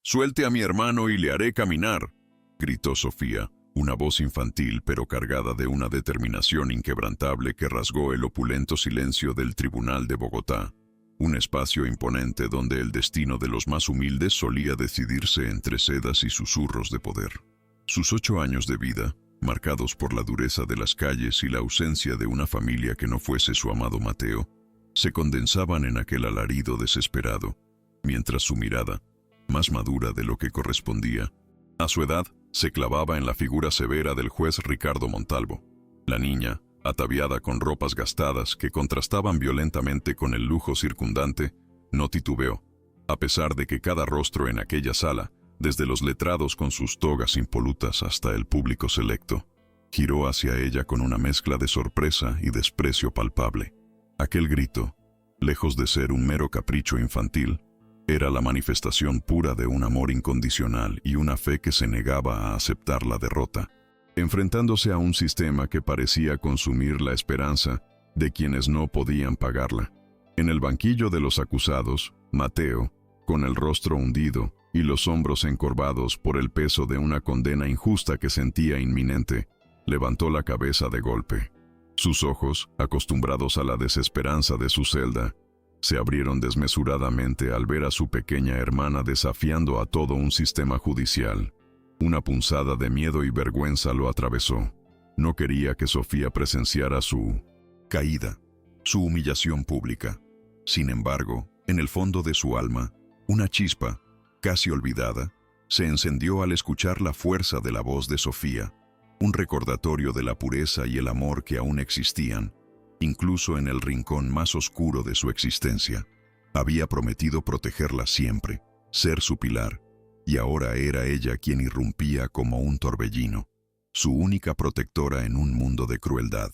«Suelte a mi hermano y le haré caminar», gritó Sofía, una voz infantil pero cargada de una determinación inquebrantable que rasgó el opulento silencio del Tribunal de Bogotá, un espacio imponente donde el destino de los más humildes solía decidirse entre sedas y susurros de poder. Sus 8 años de vida, marcados por la dureza de las calles y la ausencia de una familia que no fuese su amado Mateo, se condensaban en aquel alarido desesperado, mientras su mirada, más madura de lo que correspondía a su edad, se clavaba en la figura severa del juez Ricardo Montalvo. La niña, ataviada con ropas gastadas que contrastaban violentamente con el lujo circundante, no titubeó, a pesar de que cada rostro en aquella sala, desde los letrados con sus togas impolutas hasta el público selecto, giró hacia ella con una mezcla de sorpresa y desprecio palpable. Aquel grito, lejos de ser un mero capricho infantil, era la manifestación pura de un amor incondicional y una fe que se negaba a aceptar la derrota, enfrentándose a un sistema que parecía consumir la esperanza de quienes no podían pagarla. En el banquillo de los acusados, Mateo, con el rostro hundido y los hombros encorvados por el peso de una condena injusta que sentía inminente, levantó la cabeza de golpe. Sus ojos, acostumbrados a la desesperanza de su celda, se abrieron desmesuradamente al ver a su pequeña hermana desafiando a todo un sistema judicial. Una punzada de miedo y vergüenza lo atravesó. No quería que Sofía presenciara su caída, su humillación pública. Sin embargo, en el fondo de su alma, una chispa, casi olvidada, se encendió al escuchar la fuerza de la voz de Sofía, un recordatorio de la pureza y el amor que aún existían, incluso en el rincón más oscuro de su existencia. Había prometido protegerla siempre, ser su pilar, y ahora era ella quien irrumpía como un torbellino, su única protectora en un mundo de crueldad.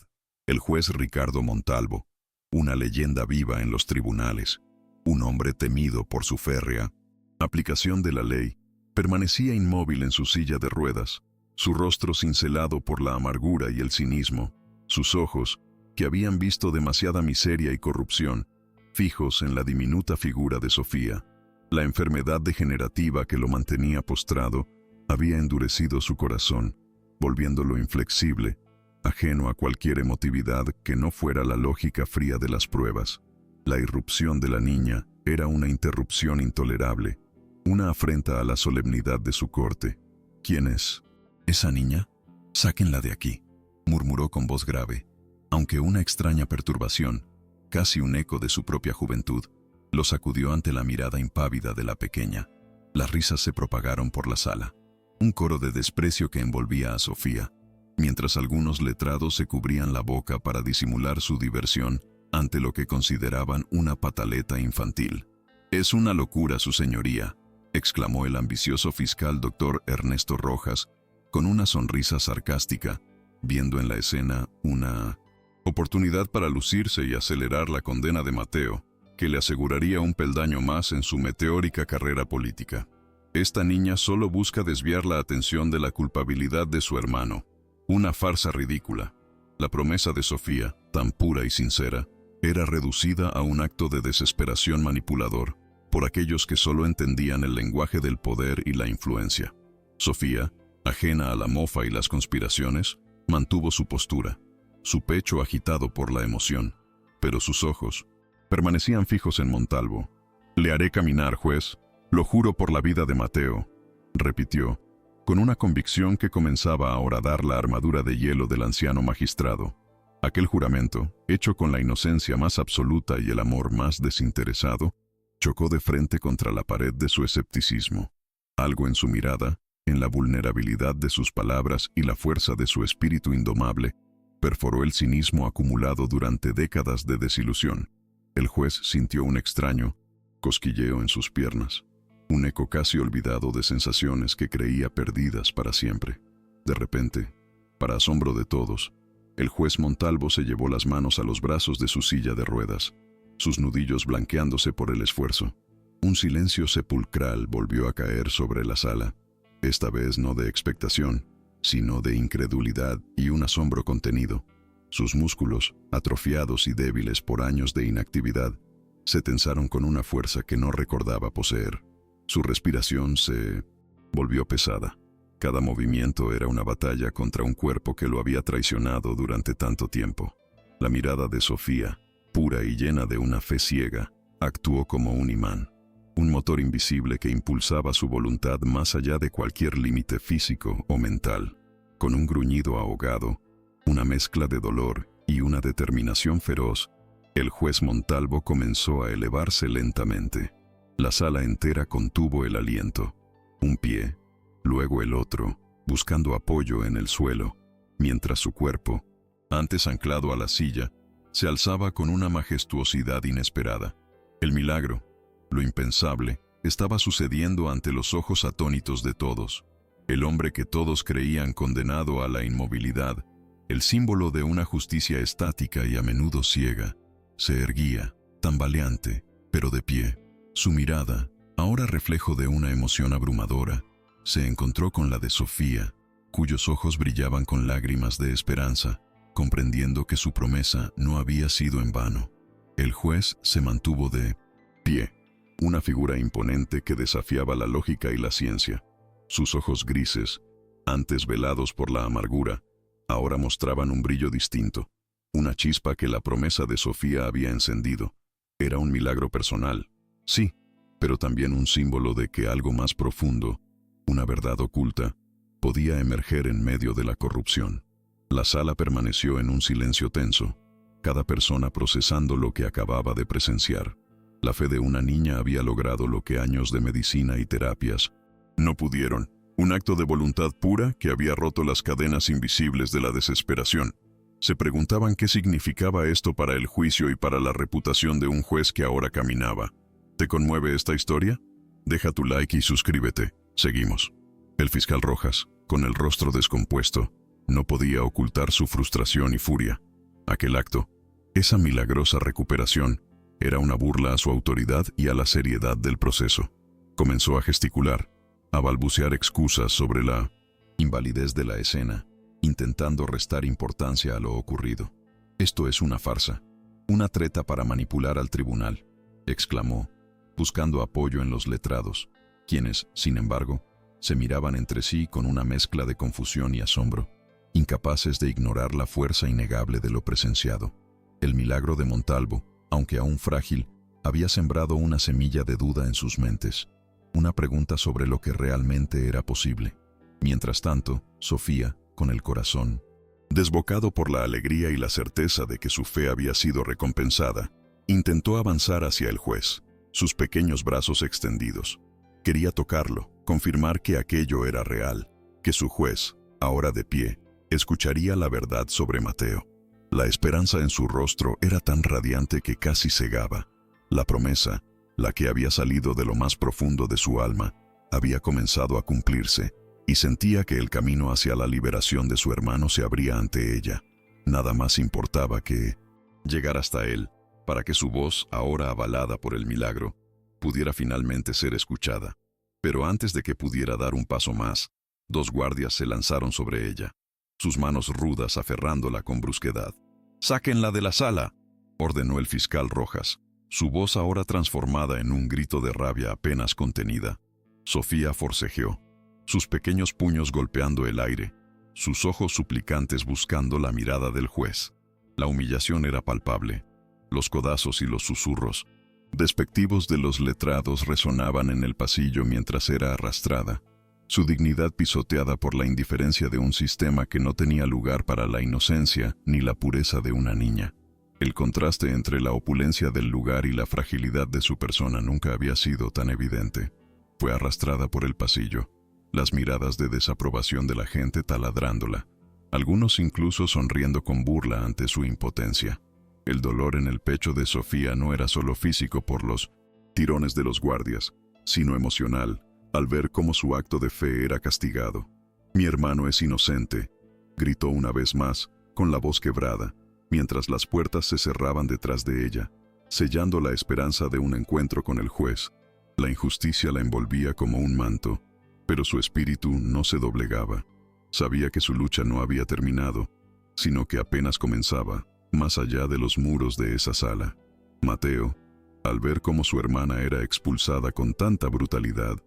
El juez Ricardo Montalvo, una leyenda viva en los tribunales, un hombre temido por su férrea aplicación de la ley, permanecía inmóvil en su silla de ruedas, su rostro cincelado por la amargura y el cinismo, sus ojos, que habían visto demasiada miseria y corrupción, fijos en la diminuta figura de Sofía. La enfermedad degenerativa que lo mantenía postrado había endurecido su corazón, volviéndolo inflexible, ajeno a cualquier emotividad que no fuera la lógica fría de las pruebas. La irrupción de la niña era una interrupción intolerable, una afrenta a la solemnidad de su corte. ¿Quién es? ¿Esa niña? Sáquenla de aquí, murmuró con voz grave, aunque una extraña perturbación, casi un eco de su propia juventud, lo sacudió ante la mirada impávida de la pequeña. Las risas se propagaron por la sala, un coro de desprecio que envolvía a Sofía, mientras algunos letrados se cubrían la boca para disimular su diversión ante lo que consideraban una pataleta infantil. «Es una locura, su señoría», exclamó el ambicioso fiscal doctor Ernesto Rojas, con una sonrisa sarcástica, viendo en la escena una oportunidad para lucirse y acelerar la condena de Mateo, que le aseguraría un peldaño más en su meteórica carrera política. Esta niña solo busca desviar la atención de la culpabilidad de su hermano. Una farsa ridícula. La promesa de Sofía, tan pura y sincera, era reducida a un acto de desesperación manipulador por aquellos que solo entendían el lenguaje del poder y la influencia. Sofía, ajena a la mofa y las conspiraciones, mantuvo su postura, su pecho agitado por la emoción, pero sus ojos permanecían fijos en Montalvo. «Le haré caminar, juez, lo juro por la vida de Mateo», repitió, con una convicción que comenzaba a horadar la armadura de hielo del anciano magistrado. Aquel juramento, hecho con la inocencia más absoluta y el amor más desinteresado, chocó de frente contra la pared de su escepticismo. Algo en su mirada, en la vulnerabilidad de sus palabras y la fuerza de su espíritu indomable, perforó el cinismo acumulado durante décadas de desilusión. El juez sintió un extraño cosquilleo en sus piernas, un eco casi olvidado de sensaciones que creía perdidas para siempre. De repente, para asombro de todos, el juez Montalvo se llevó las manos a los brazos de su silla de ruedas, sus nudillos blanqueándose por el esfuerzo. Un silencio sepulcral volvió a caer sobre la sala, esta vez no de expectación, sino de incredulidad y un asombro contenido. Sus músculos, atrofiados y débiles por años de inactividad, se tensaron con una fuerza que no recordaba poseer. Su respiración se volvió pesada. Cada movimiento era una batalla contra un cuerpo que lo había traicionado durante tanto tiempo. La mirada de Sofía, pura y llena de una fe ciega, actuó como un imán, un motor invisible que impulsaba su voluntad más allá de cualquier límite físico o mental. Con un gruñido ahogado, una mezcla de dolor y una determinación feroz, el juez Montalvo comenzó a elevarse lentamente. La sala entera contuvo el aliento. Un pie, luego el otro, buscando apoyo en el suelo, mientras su cuerpo, antes anclado a la silla, se alzaba con una majestuosidad inesperada. El milagro, lo impensable, estaba sucediendo ante los ojos atónitos de todos. El hombre que todos creían condenado a la inmovilidad, el símbolo de una justicia estática y a menudo ciega, se erguía, tambaleante, pero de pie. Su mirada, ahora reflejo de una emoción abrumadora, se encontró con la de Sofía, cuyos ojos brillaban con lágrimas de esperanza, comprendiendo que su promesa no había sido en vano. El juez se mantuvo de pie, una figura imponente que desafiaba la lógica y la ciencia. Sus ojos grises, antes velados por la amargura, ahora mostraban un brillo distinto, una chispa que la promesa de Sofía había encendido. Era un milagro personal, sí, pero también un símbolo de que algo más profundo, una verdad oculta, podía emerger en medio de la corrupción. La sala permaneció en un silencio tenso, cada persona procesando lo que acababa de presenciar. La fe de una niña había logrado lo que años de medicina y terapias no pudieron, un acto de voluntad pura que había roto las cadenas invisibles de la desesperación. Se preguntaban qué significaba esto para el juicio y para la reputación de un juez que ahora caminaba. ¿Te conmueve esta historia? Deja tu like y suscríbete. Seguimos. El fiscal Rojas, con el rostro descompuesto, no podía ocultar su frustración y furia. Aquel acto, esa milagrosa recuperación, era una burla a su autoridad y a la seriedad del proceso. Comenzó a gesticular, a balbucear excusas sobre la invalidez de la escena, intentando restar importancia a lo ocurrido. «Esto es una farsa, una treta para manipular al tribunal», exclamó, buscando apoyo en los letrados, quienes, sin embargo, se miraban entre sí con una mezcla de confusión y asombro, incapaces de ignorar la fuerza innegable de lo presenciado. El milagro de Montalvo, aunque aún frágil, había sembrado una semilla de duda en sus mentes, una pregunta sobre lo que realmente era posible. Mientras tanto, Sofía, con el corazón desbocado por la alegría y la certeza de que su fe había sido recompensada, intentó avanzar hacia el juez, sus pequeños brazos extendidos. Quería tocarlo, confirmar que aquello era real, que su juez, ahora de pie, escucharía la verdad sobre Mateo. La esperanza en su rostro era tan radiante que casi cegaba. La promesa, la que había salido de lo más profundo de su alma, había comenzado a cumplirse, y sentía que el camino hacia la liberación de su hermano se abría ante ella. Nada más importaba que llegar hasta él, para que su voz, ahora avalada por el milagro, pudiera finalmente ser escuchada. Pero antes de que pudiera dar un paso más, 2 guardias se lanzaron sobre ella, sus manos rudas aferrándola con brusquedad. «¡Sáquenla de la sala!», ordenó el fiscal Rojas, su voz ahora transformada en un grito de rabia apenas contenida. Sofía forcejeó, sus pequeños puños golpeando el aire, sus ojos suplicantes buscando la mirada del juez. La humillación era palpable. Los codazos y los susurros despectivos de los letrados resonaban en el pasillo mientras era arrastrada, su dignidad pisoteada por la indiferencia de un sistema que no tenía lugar para la inocencia ni la pureza de una niña. El contraste entre la opulencia del lugar y la fragilidad de su persona nunca había sido tan evidente. Fue arrastrada por el pasillo, las miradas de desaprobación de la gente taladrándola, algunos incluso sonriendo con burla ante su impotencia. El dolor en el pecho de Sofía no era solo físico por los tirones de los guardias, sino emocional, al ver cómo su acto de fe era castigado. «Mi hermano es inocente», gritó una vez más, con la voz quebrada, mientras las puertas se cerraban detrás de ella, sellando la esperanza de un encuentro con el juez. La injusticia la envolvía como un manto, pero su espíritu no se doblegaba. Sabía que su lucha no había terminado, sino que apenas comenzaba, más allá de los muros de esa sala. Mateo, Al ver cómo su hermana era expulsada con tanta brutalidad,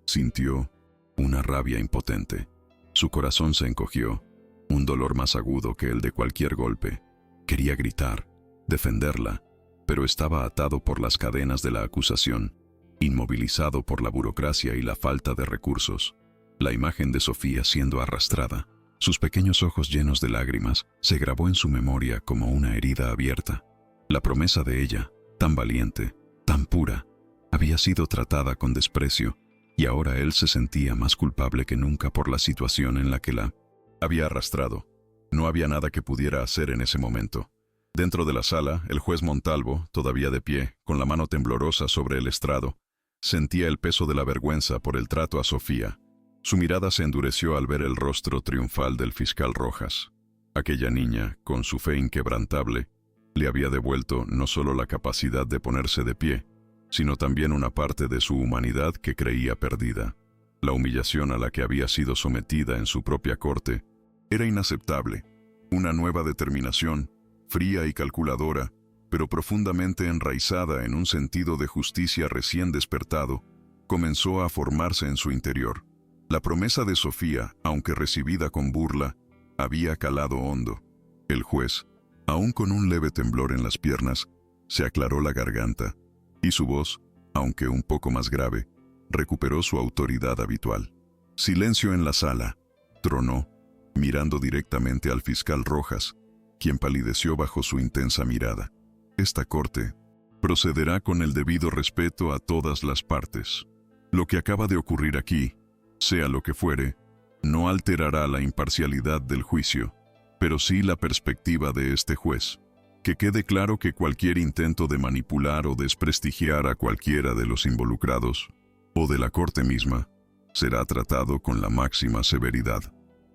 sintió una rabia impotente. Su corazón se encogió, un dolor más agudo que el de cualquier golpe. Quería gritar, defenderla, pero estaba atado por las cadenas de la acusación, inmovilizado por la burocracia y la falta de recursos. La imagen de Sofía siendo arrastrada, sus pequeños ojos llenos de lágrimas, se grabó en su memoria como una herida abierta. La promesa de ella, tan valiente, tan pura, había sido tratada con desprecio, y ahora él se sentía más culpable que nunca por la situación en la que la había arrastrado. No había nada que pudiera hacer en ese momento. Dentro de la sala, el juez Montalvo, todavía de pie, con la mano temblorosa sobre el estrado, sentía el peso de la vergüenza por el trato a Sofía. Su mirada se endureció al ver el rostro triunfal del fiscal Rojas. Aquella niña, con su fe inquebrantable, le había devuelto no solo la capacidad de ponerse de pie, sino también una parte de su humanidad que creía perdida. La humillación a la que había sido sometida en su propia corte era inaceptable. Una nueva determinación, fría y calculadora, pero profundamente enraizada en un sentido de justicia recién despertado, comenzó a formarse en su interior. La promesa de Sofía, aunque recibida con burla, había calado hondo. El juez, aún con un leve temblor en las piernas, se aclaró la garganta, y su voz, aunque un poco más grave, recuperó su autoridad habitual. Silencio en la sala, tronó, mirando directamente al fiscal Rojas, quien palideció bajo su intensa mirada. Esta corte procederá con el debido respeto a todas las partes. Lo que acaba de ocurrir aquí, sea lo que fuere, no alterará la imparcialidad del juicio, pero sí la perspectiva de este juez. Que quede claro que cualquier intento de manipular o desprestigiar a cualquiera de los involucrados, o de la corte misma, será tratado con la máxima severidad.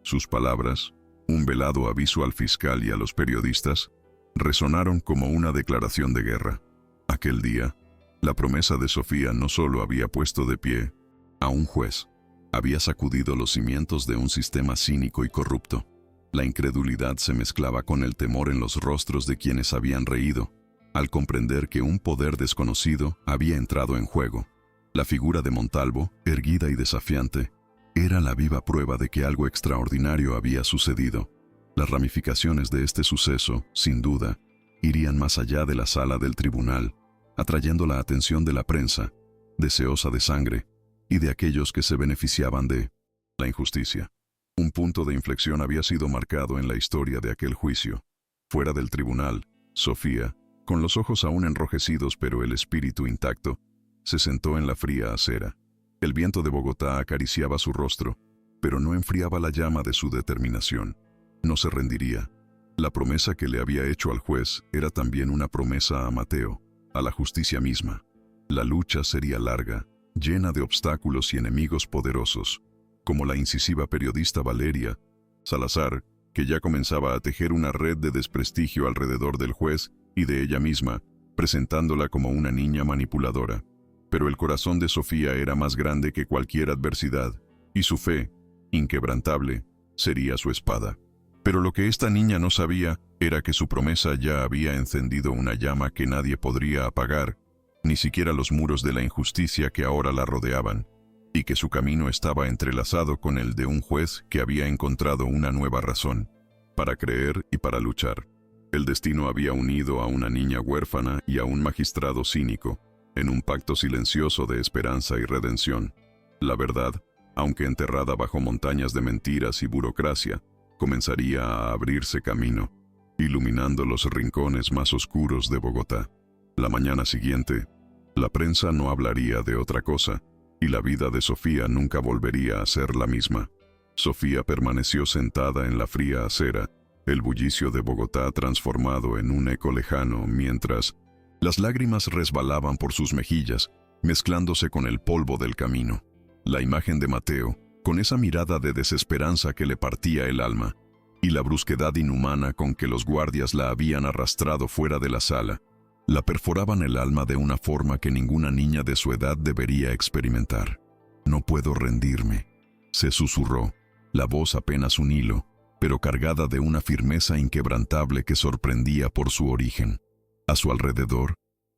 Sus palabras, un velado aviso al fiscal y a los periodistas, resonaron como una declaración de guerra. Aquel día, la promesa de Sofía no solo había puesto de pie a un juez, había sacudido los cimientos de un sistema cínico y corrupto. La incredulidad se mezclaba con el temor en los rostros de quienes habían reído, al comprender que un poder desconocido había entrado en juego. La figura de Montalvo, erguida y desafiante, era la viva prueba de que algo extraordinario había sucedido. Las ramificaciones de este suceso, sin duda, irían más allá de la sala del tribunal, atrayendo la atención de la prensa, deseosa de sangre, y de aquellos que se beneficiaban de la injusticia. Un punto de inflexión había sido marcado en la historia de aquel juicio. Fuera del tribunal, Sofía, con los ojos aún enrojecidos pero el espíritu intacto, se sentó en la fría acera. El viento de Bogotá acariciaba su rostro, pero no enfriaba la llama de su determinación. No se rendiría. La promesa que le había hecho al juez era también una promesa a Mateo, a la justicia misma. La lucha sería larga, llena de obstáculos y enemigos poderosos, como la incisiva periodista Valeria Salazar, que ya comenzaba a tejer una red de desprestigio alrededor del juez y de ella misma, presentándola como una niña manipuladora. Pero el corazón de Sofía era más grande que cualquier adversidad, y su fe, inquebrantable, sería su espada. Pero lo que esta niña no sabía era que su promesa ya había encendido una llama que nadie podría apagar, ni siquiera los muros de la injusticia que ahora la rodeaban, y que su camino estaba entrelazado con el de un juez que había encontrado una nueva razón para creer y para luchar. El destino había unido a una niña huérfana y a un magistrado cínico, en un pacto silencioso de esperanza y redención. La verdad, aunque enterrada bajo montañas de mentiras y burocracia, comenzaría a abrirse camino, iluminando los rincones más oscuros de Bogotá. La mañana siguiente, la prensa no hablaría de otra cosa, y la vida de Sofía nunca volvería a ser la misma. Sofía permaneció sentada en la fría acera, el bullicio de Bogotá transformado en un eco lejano, mientras las lágrimas resbalaban por sus mejillas, mezclándose con el polvo del camino. La imagen de Mateo, con esa mirada de desesperanza que le partía el alma, y la brusquedad inhumana con que los guardias la habían arrastrado fuera de la sala, la perforaban el alma de una forma que ninguna niña de su edad debería experimentar. «No puedo rendirme», se susurró, la voz apenas un hilo, pero cargada de una firmeza inquebrantable que sorprendía por su origen. A su alrededor,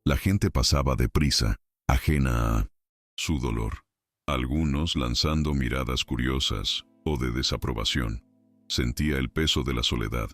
La gente pasaba deprisa, ajena a su dolor. Algunos lanzando miradas curiosas o de desaprobación. Sentía el peso de la soledad,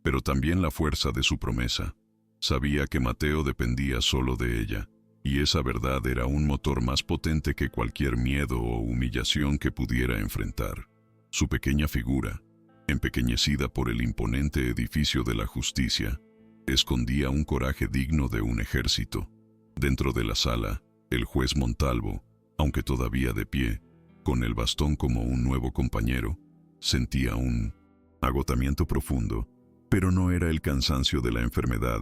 pero también la fuerza de su promesa. Sabía que Mateo dependía solo de ella, y esa verdad era un motor más potente que cualquier miedo o humillación que pudiera enfrentar. Su pequeña figura, empequeñecida por el imponente edificio de la justicia, escondía un coraje digno de un ejército. Dentro de la sala, el juez Montalvo, aunque todavía de pie, con el bastón como un nuevo compañero, sentía un agotamiento profundo, pero no era el cansancio de la enfermedad,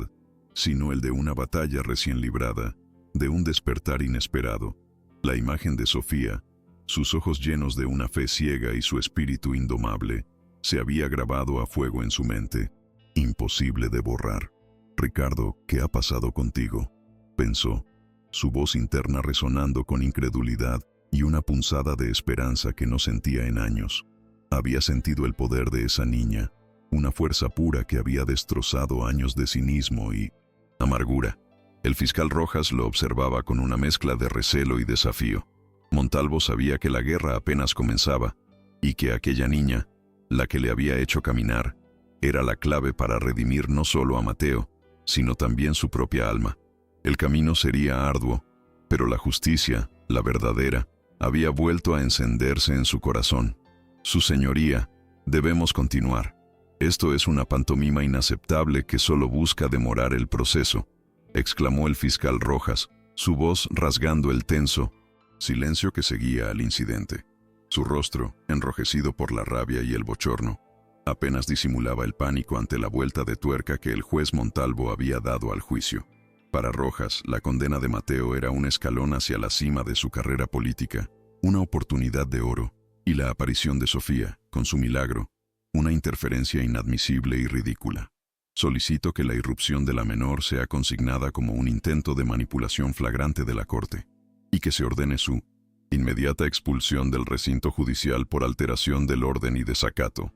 sino el de una batalla recién librada, de un despertar inesperado. La imagen de Sofía, sus ojos llenos de una fe ciega y su espíritu indomable, se había grabado a fuego en su mente, imposible de borrar. «Ricardo, ¿qué ha pasado contigo?», pensó, su voz interna resonando con incredulidad y una punzada de esperanza que no sentía en años. Había sentido el poder de esa niña, una fuerza pura que había destrozado años de cinismo y amargura. El fiscal Rojas lo observaba con una mezcla de recelo y desafío. Montalvo sabía que la guerra apenas comenzaba y que aquella niña, la que le había hecho caminar, era la clave para redimir no solo a Mateo, sino también su propia alma. El camino sería arduo, pero la justicia, la verdadera, había vuelto a encenderse en su corazón. «Su señoría, debemos continuar. Esto es una pantomima inaceptable que solo busca demorar el proceso», exclamó el fiscal Rojas, su voz rasgando el tenso silencio que seguía al incidente. Su rostro, enrojecido por la rabia y el bochorno, apenas disimulaba el pánico ante la vuelta de tuerca que el juez Montalvo había dado al juicio. Para Rojas, la condena de Mateo era un escalón hacia la cima de su carrera política, una oportunidad de oro, y la aparición de Sofía, con su milagro, una interferencia inadmisible y ridícula. «Solicito que la irrupción de la menor sea consignada como un intento de manipulación flagrante de la Corte, y que se ordene su inmediata expulsión del recinto judicial por alteración del orden y desacato»,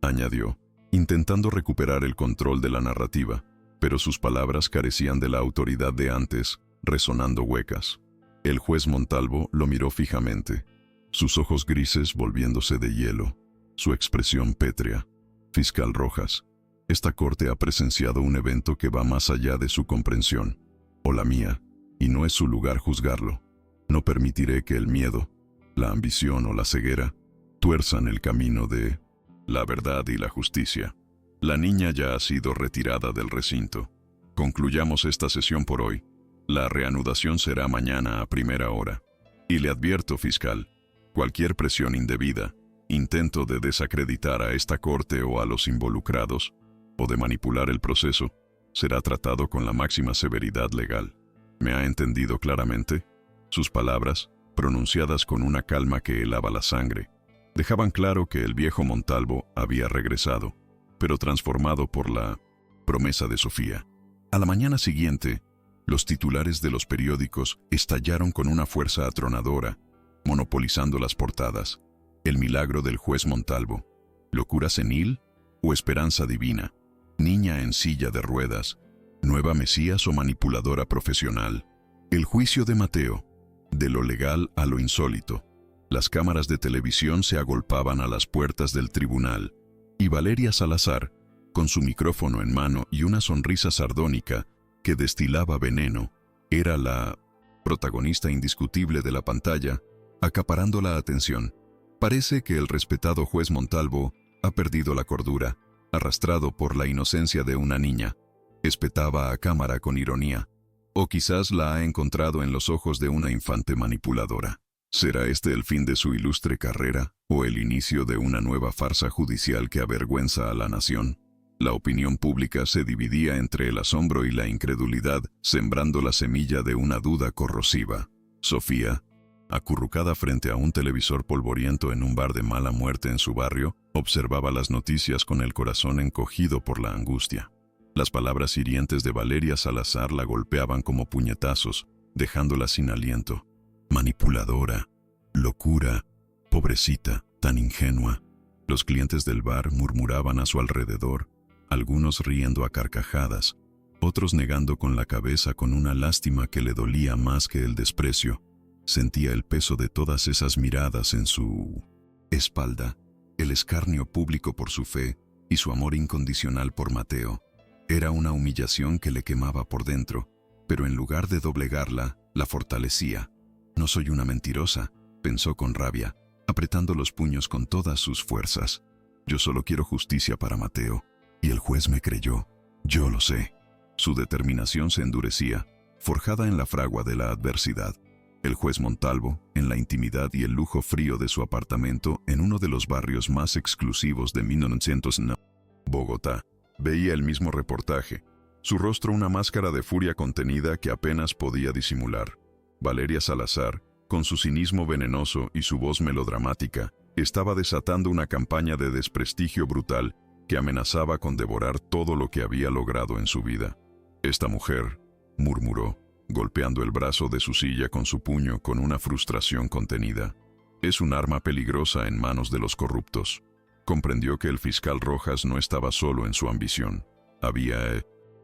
añadió, intentando recuperar el control de la narrativa, pero sus palabras carecían de la autoridad de antes, resonando huecas. El juez Montalvo lo miró fijamente, sus ojos grises volviéndose de hielo, su expresión pétrea. «Fiscal Rojas, esta corte ha presenciado un evento que va más allá de su comprensión, o la mía, y no es su lugar juzgarlo. No permitiré que el miedo, la ambición o la ceguera tuerzan el camino de la verdad y la justicia. La niña ya ha sido retirada del recinto. Concluyamos esta sesión por hoy. La reanudación será mañana a primera hora. Y le advierto, fiscal, cualquier presión indebida, intento de desacreditar a esta corte o a los involucrados, o de manipular el proceso, será tratado con la máxima severidad legal. ¿Me ha entendido claramente?». Sus palabras, pronunciadas con una calma que helaba la sangre, dejaban claro que el viejo Montalvo había regresado, pero transformado por la promesa de Sofía. A la mañana siguiente, los titulares de los periódicos estallaron con una fuerza atronadora, monopolizando las portadas. «El milagro del juez Montalvo», «Locura senil» o «Esperanza divina», «Niña en silla de ruedas», «Nueva mesías» o «Manipuladora profesional», «El juicio de Mateo», de lo legal a lo insólito. Las cámaras de televisión se agolpaban a las puertas del tribunal, y Valeria Salazar, con su micrófono en mano y una sonrisa sardónica que destilaba veneno, era la protagonista indiscutible de la pantalla, acaparando la atención. Parece que el respetado juez Montalvo ha perdido la cordura, arrastrado por la inocencia de una niña, espetaba a cámara con ironía. O quizás la ha encontrado en los ojos de una infante manipuladora. ¿Será este el fin de su ilustre carrera, o el inicio de una nueva farsa judicial que avergüenza a la nación? La opinión pública se dividía entre el asombro y la incredulidad, sembrando la semilla de una duda corrosiva. Sofía, acurrucada frente a un televisor polvoriento en un bar de mala muerte en su barrio, observaba las noticias con el corazón encogido por la angustia. Las palabras hirientes de Valeria Salazar la golpeaban como puñetazos, dejándola sin aliento. Manipuladora, locura, pobrecita, tan ingenua. Los clientes del bar murmuraban a su alrededor, algunos riendo a carcajadas, otros negando con la cabeza con una lástima que le dolía más que el desprecio. Sentía el peso de todas esas miradas en su espalda, el escarnio público por su fe y su amor incondicional por Mateo. Era una humillación que le quemaba por dentro, pero en lugar de doblegarla, la fortalecía. «No soy una mentirosa», pensó con rabia, apretando los puños con todas sus fuerzas. «Yo solo quiero justicia para Mateo». Y el juez me creyó. Yo lo sé. Su determinación se endurecía, forjada en la fragua de la adversidad. El juez Montalvo, en la intimidad y el lujo frío de su apartamento en uno de los barrios más exclusivos de 1909, Bogotá, veía el mismo reportaje. Su rostro una máscara de furia contenida que apenas podía disimular. Valeria Salazar, con su cinismo venenoso y su voz melodramática, estaba desatando una campaña de desprestigio brutal que amenazaba con devorar todo lo que había logrado en su vida. «Esta mujer», murmuró, golpeando el brazo de su silla con su puño con una frustración contenida, «es un arma peligrosa en manos de los corruptos». Comprendió que el fiscal Rojas no estaba solo en su ambición. Había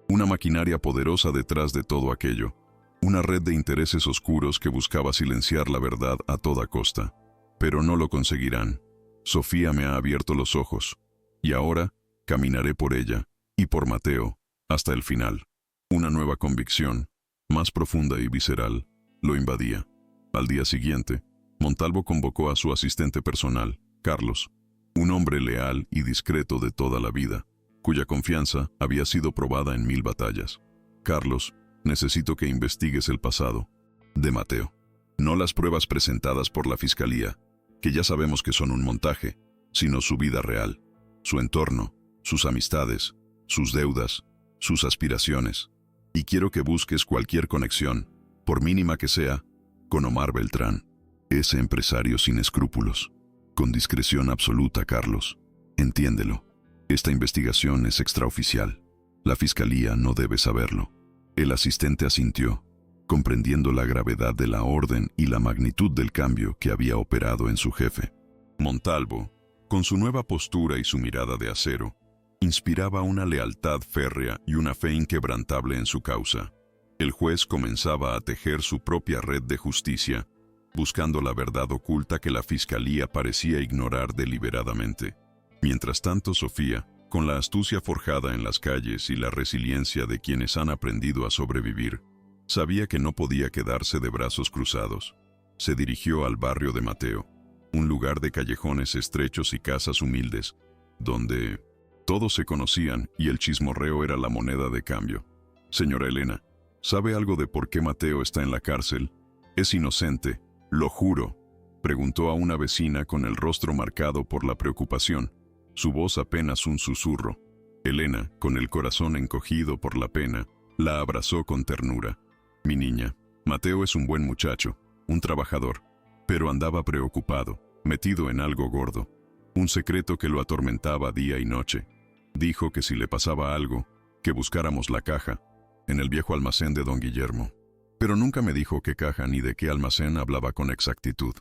una maquinaria poderosa detrás de todo aquello, una red de intereses oscuros que buscaba silenciar la verdad a toda costa. Pero no lo conseguirán. Sofía me ha abierto los ojos, y ahora caminaré por ella, y por Mateo, hasta el final. Una nueva convicción, más profunda y visceral, lo invadía. Al día siguiente, Montalvo convocó a su asistente personal, Carlos, un hombre leal y discreto de toda la vida, cuya confianza había sido probada en 1000 batallas. «Carlos, necesito que investigues el pasado de Mateo. No las pruebas presentadas por la fiscalía, que ya sabemos que son un montaje, sino su vida real, su entorno, sus amistades, sus deudas, sus aspiraciones. Y quiero que busques cualquier conexión, por mínima que sea, con Omar Beltrán, ese empresario sin escrúpulos. Con discreción absoluta, Carlos. Entiéndelo. Esta investigación es extraoficial. La fiscalía no debe saberlo». El asistente asintió, comprendiendo la gravedad de la orden y la magnitud del cambio que había operado en su jefe. Montalvo, con su nueva postura y su mirada de acero, inspiraba una lealtad férrea y una fe inquebrantable en su causa. El juez comenzaba a tejer su propia red de justicia, buscando la verdad oculta que la fiscalía parecía ignorar deliberadamente. Mientras tanto, Sofía, con la astucia forjada en las calles y la resiliencia de quienes han aprendido a sobrevivir, sabía que no podía quedarse de brazos cruzados. Se dirigió al barrio de Mateo, un lugar de callejones estrechos y casas humildes, donde todos se conocían y el chismorreo era la moneda de cambio. «Señora Elena, ¿sabe algo de por qué Mateo está en la cárcel? Es inocente, lo juro», preguntó a una vecina con el rostro marcado por la preocupación, su voz apenas un susurro. Elena, con el corazón encogido por la pena, la abrazó con ternura. «Mi niña, Mateo es un buen muchacho, un trabajador, pero andaba preocupado, metido en algo gordo, un secreto que lo atormentaba día y noche. Dijo que si le pasaba algo, que buscáramos la caja, en el viejo almacén de don Guillermo. Pero nunca me dijo qué caja ni de qué almacén hablaba con exactitud».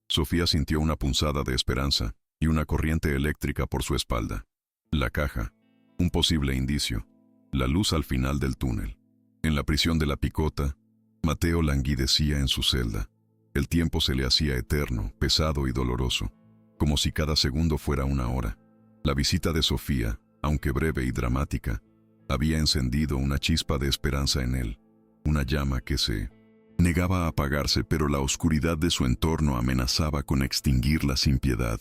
Sofía sintió una punzada de esperanza y una corriente eléctrica por su espalda. La caja, un posible indicio, la luz al final del túnel. En la prisión de la Picota, Mateo languidecía en su celda. El tiempo se le hacía eterno, pesado y doloroso, como si cada segundo fuera una hora. La visita de Sofía, aunque breve y dramática, había encendido una chispa de esperanza en él, una llama que se negaba a apagarse, pero la oscuridad de su entorno amenazaba con extinguirla sin piedad.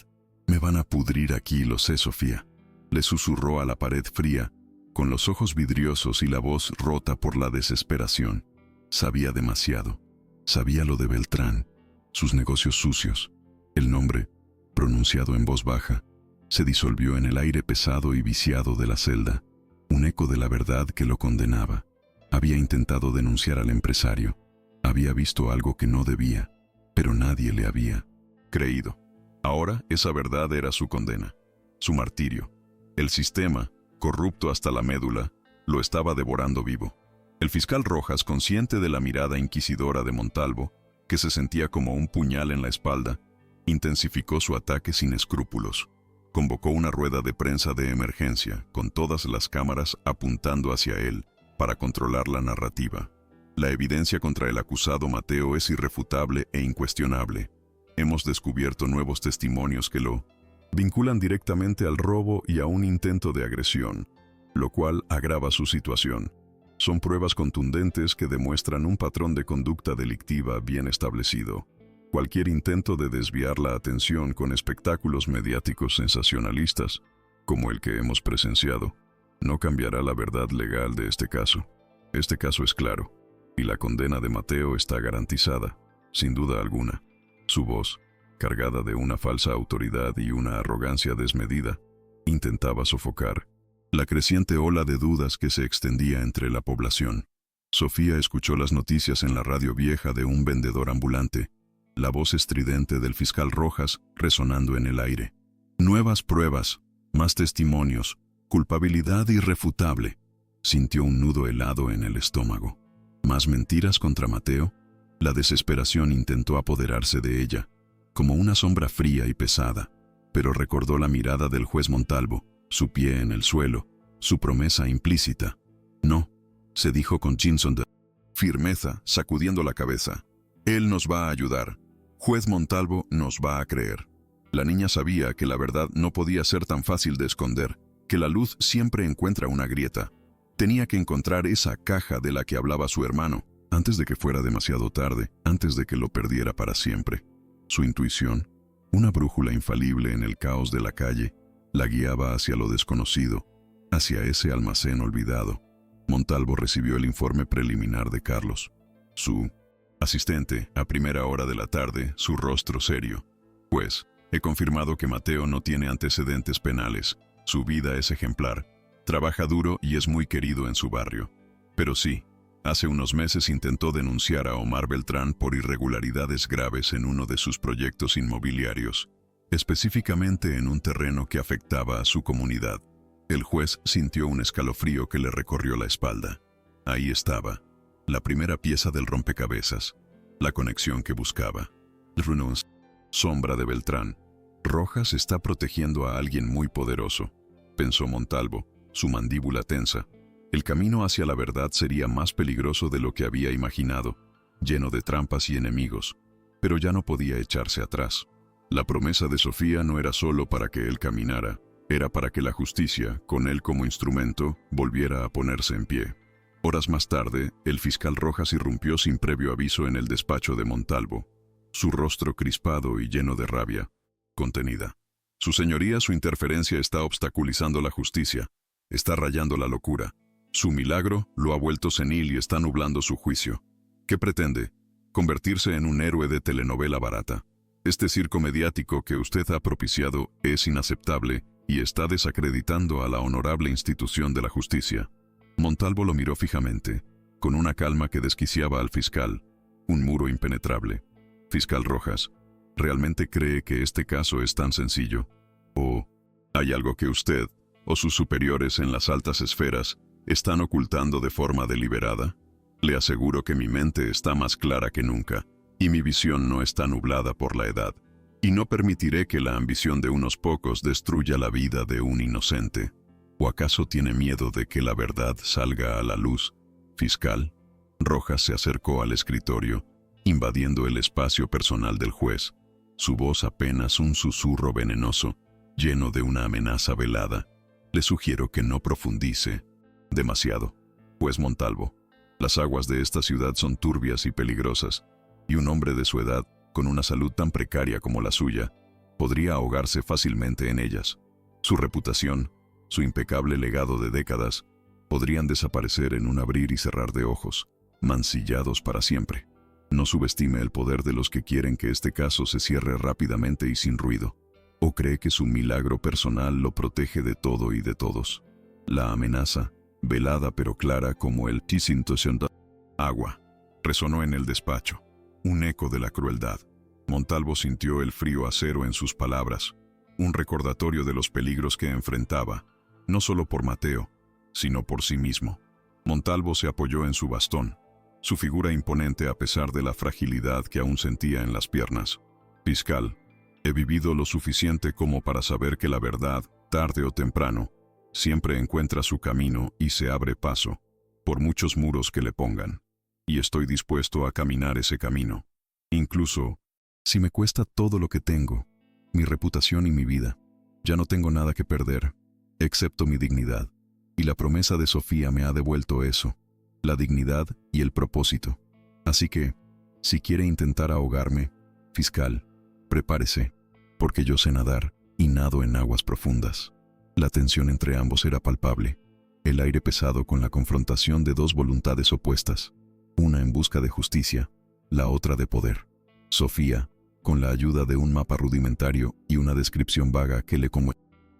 «Me van a pudrir aquí, lo sé, Sofía», le susurró a la pared fría, con los ojos vidriosos y la voz rota por la desesperación. Sabía demasiado. Sabía lo de Beltrán, sus negocios sucios. El nombre, pronunciado en voz baja, se disolvió en el aire pesado y viciado de la celda, un eco de la verdad que lo condenaba. Había intentado denunciar al empresario. Había visto algo que no debía, pero nadie le había creído. Ahora esa verdad era su condena, su martirio. El sistema, corrupto hasta la médula, lo estaba devorando vivo. El fiscal Rojas, consciente de la mirada inquisidora de Montalvo, que se sentía como un puñal en la espalda, intensificó su ataque sin escrúpulos. Convocó una rueda de prensa de emergencia, con todas las cámaras apuntando hacia él, para controlar la narrativa. La evidencia contra el acusado Mateo es irrefutable e incuestionable. Hemos descubierto nuevos testimonios que lo vinculan directamente al robo y a un intento de agresión, lo cual agrava su situación. Son pruebas contundentes que demuestran un patrón de conducta delictiva bien establecido. Cualquier intento de desviar la atención con espectáculos mediáticos sensacionalistas, como el que hemos presenciado, no cambiará la verdad legal de este caso. Este caso es claro, y la condena de Mateo está garantizada, sin duda alguna. Su voz, cargada de una falsa autoridad y una arrogancia desmedida, intentaba sofocar la creciente ola de dudas que se extendía entre la población. Sofía escuchó las noticias en la radio vieja de un vendedor ambulante, la voz estridente del fiscal Rojas resonando en el aire. Nuevas pruebas, más testimonios, culpabilidad irrefutable. Sintió un nudo helado en el estómago. ¿Más mentiras contra Mateo? La desesperación intentó apoderarse de ella, como una sombra fría y pesada, pero recordó la mirada del juez Montalvo, su pie en el suelo, su promesa implícita. No, se dijo con de firmeza, sacudiendo la cabeza. Él nos va a ayudar. Juez Montalvo nos va a creer. La niña sabía que la verdad no podía ser tan fácil de esconder, que la luz siempre encuentra una grieta. Tenía que encontrar esa caja de la que hablaba su hermano, antes de que fuera demasiado tarde, antes de que lo perdiera para siempre. Su intuición, una brújula infalible en el caos de la calle, la guiaba hacia lo desconocido, hacia ese almacén olvidado. Montalvo recibió el informe preliminar de Carlos. Su asistente, a primera hora de la tarde, su rostro serio. Pues, he confirmado que Mateo no tiene antecedentes penales. Su vida es ejemplar. Trabaja duro y es muy querido en su barrio. Pero sí, hace unos meses intentó denunciar a Omar Beltrán por irregularidades graves en uno de sus proyectos inmobiliarios, específicamente en un terreno que afectaba a su comunidad. El juez sintió un escalofrío que le recorrió la espalda. Ahí estaba, la primera pieza del rompecabezas, la conexión que buscaba. Sombra de Beltrán. Rojas está protegiendo a alguien muy poderoso, pensó Montalvo, su mandíbula tensa. El camino hacia la verdad sería más peligroso de lo que había imaginado, lleno de trampas y enemigos, pero ya no podía echarse atrás. La promesa de Sofía no era solo para que él caminara, era para que la justicia, con él como instrumento, volviera a ponerse en pie. Horas más tarde, el fiscal Rojas irrumpió sin previo aviso en el despacho de Montalvo, su rostro crispado y lleno de rabia contenida. Su señoría, su interferencia está obstaculizando la justicia, está rayando la locura. Su milagro lo ha vuelto senil y está nublando su juicio. ¿Qué pretende? Convertirse en un héroe de telenovela barata. Este circo mediático que usted ha propiciado es inaceptable y está desacreditando a la honorable institución de la justicia. Montalvo lo miró fijamente, con una calma que desquiciaba al fiscal, un muro impenetrable. Fiscal Rojas, ¿realmente cree que este caso es tan sencillo? ¿O hay algo que usted o sus superiores en las altas esferas están ocultando de forma deliberada? Le aseguro que mi mente está más clara que nunca, y mi visión no está nublada por la edad, y no permitiré que la ambición de unos pocos destruya la vida de un inocente. ¿O acaso tiene miedo de que la verdad salga a la luz? Fiscal. Rojas se acercó al escritorio, invadiendo el espacio personal del juez, su voz apenas un susurro venenoso, lleno de una amenaza velada. Le sugiero que no profundice demasiado, juez Montalvo. Las aguas de esta ciudad son turbias y peligrosas, y un hombre de su edad, con una salud tan precaria como la suya, podría ahogarse fácilmente en ellas. Su reputación, su impecable legado de décadas, podrían desaparecer en un abrir y cerrar de ojos, mancillados para siempre. No subestime el poder de los que quieren que este caso se cierre rápidamente y sin ruido. ¿O cree que su milagro personal lo protege de todo y de todos? La amenaza, velada pero clara como el agua, resonó en el despacho, un eco de la crueldad. Montalvo sintió el frío acero en sus palabras, un recordatorio de los peligros que enfrentaba, no solo por Mateo, sino por sí mismo. Montalvo se apoyó en su bastón, su figura imponente a pesar de la fragilidad que aún sentía en las piernas. Fiscal, he vivido lo suficiente como para saber que la verdad, tarde o temprano, siempre encuentra su camino y se abre paso. por muchos muros que le pongan. Y estoy dispuesto a caminar ese camino. Incluso, si me cuesta todo lo que tengo, mi reputación y mi vida. Ya no tengo nada que perder, excepto mi dignidad. Y la promesa de Sofía me ha devuelto eso, la dignidad y el propósito. Así que, si quiere intentar ahogarme, fiscal, prepárese, porque yo sé nadar y nado en aguas profundas. La tensión entre ambos era palpable, el aire pesado con la confrontación de dos voluntades opuestas, una en busca de justicia, la otra de poder. Sofía, con la ayuda de un mapa rudimentario y una descripción vaga que le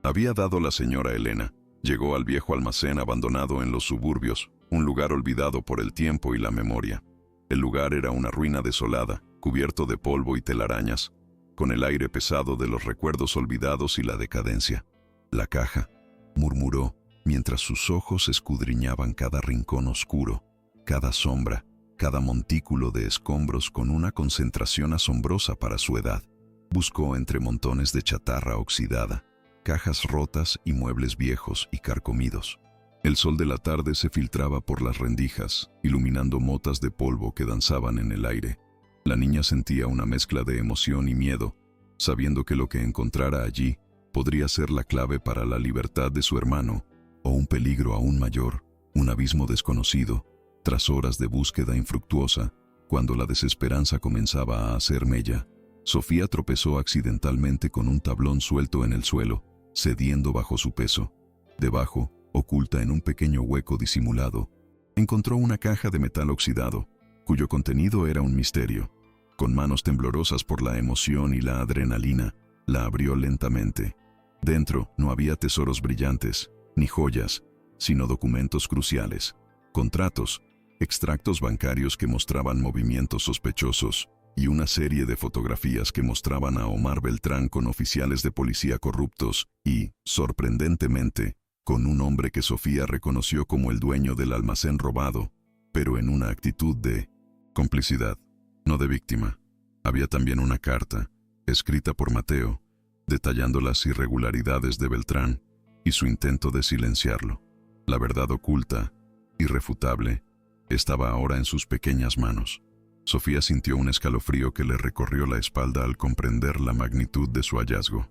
había dado la señora Elena, llegó al viejo almacén abandonado en los suburbios, un lugar olvidado por el tiempo y la memoria. El lugar era una ruina desolada, cubierto de polvo y telarañas, con el aire pesado de los recuerdos olvidados y la decadencia. La caja, murmuró, mientras sus ojos escudriñaban cada rincón oscuro, cada sombra, cada montículo de escombros con una concentración asombrosa para su edad. Buscó entre montones de chatarra oxidada, cajas rotas y muebles viejos y carcomidos. El sol de la tarde se filtraba por las rendijas, iluminando motas de polvo que danzaban en el aire. La niña sentía una mezcla de emoción y miedo, sabiendo que lo que encontrara allí podría ser la clave para la libertad de su hermano, o un peligro aún mayor, un abismo desconocido. Tras horas de búsqueda infructuosa, cuando la desesperanza comenzaba a hacer mella, Sofía tropezó accidentalmente con un tablón suelto en el suelo, cediendo bajo su peso. Debajo, oculta en un pequeño hueco disimulado, encontró una caja de metal oxidado, cuyo contenido era un misterio. Con manos temblorosas por la emoción y la adrenalina, la abrió lentamente. Dentro no había tesoros brillantes, ni joyas, sino documentos cruciales, contratos, extractos bancarios que mostraban movimientos sospechosos, y una serie de fotografías que mostraban a Omar Beltrán con oficiales de policía corruptos y, sorprendentemente, con un hombre que Sofía reconoció como el dueño del almacén robado, pero en una actitud de complicidad, no de víctima. Había también una carta, escrita por Mateo, detallando las irregularidades de Beltrán y su intento de silenciarlo. La verdad oculta, irrefutable, estaba ahora en sus pequeñas manos. Sofía sintió un escalofrío que le recorrió la espalda al comprender la magnitud de su hallazgo.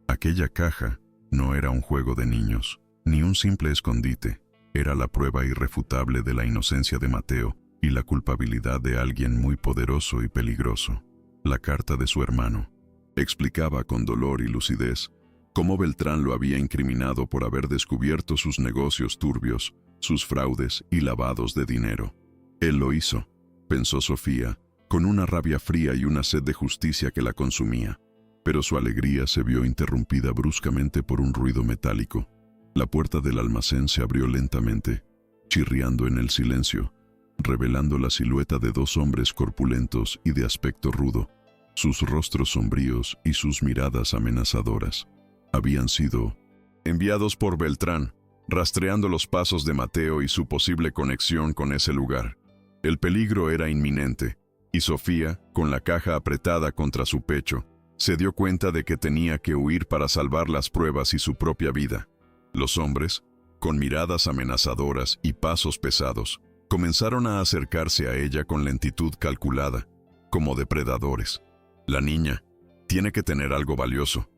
Aquella caja no era un juego de niños, ni un simple escondite. Era la prueba irrefutable de la inocencia de Mateo y la culpabilidad de alguien muy poderoso y peligroso. La carta de su hermano explicaba con dolor y lucidez cómo Beltrán lo había incriminado por haber descubierto sus negocios turbios, sus fraudes y lavados de dinero. Él lo hizo, pensó Sofía, con una rabia fría y una sed de justicia que la consumía. Pero su alegría se vio interrumpida bruscamente por un ruido metálico. La puerta del almacén se abrió lentamente, chirriando en el silencio, revelando la silueta de dos hombres corpulentos y de aspecto rudo, sus rostros sombríos y sus miradas amenazadoras. Habían sido enviados por Beltrán, rastreando los pasos de Mateo y su posible conexión con ese lugar. El peligro era inminente, y Sofía, con la caja apretada contra su pecho, se dio cuenta de que tenía que huir para salvar las pruebas y su propia vida. Los hombres, con miradas amenazadoras y pasos pesados, comenzaron a acercarse a ella con lentitud calculada, como depredadores. «La niña tiene que tener algo valioso»,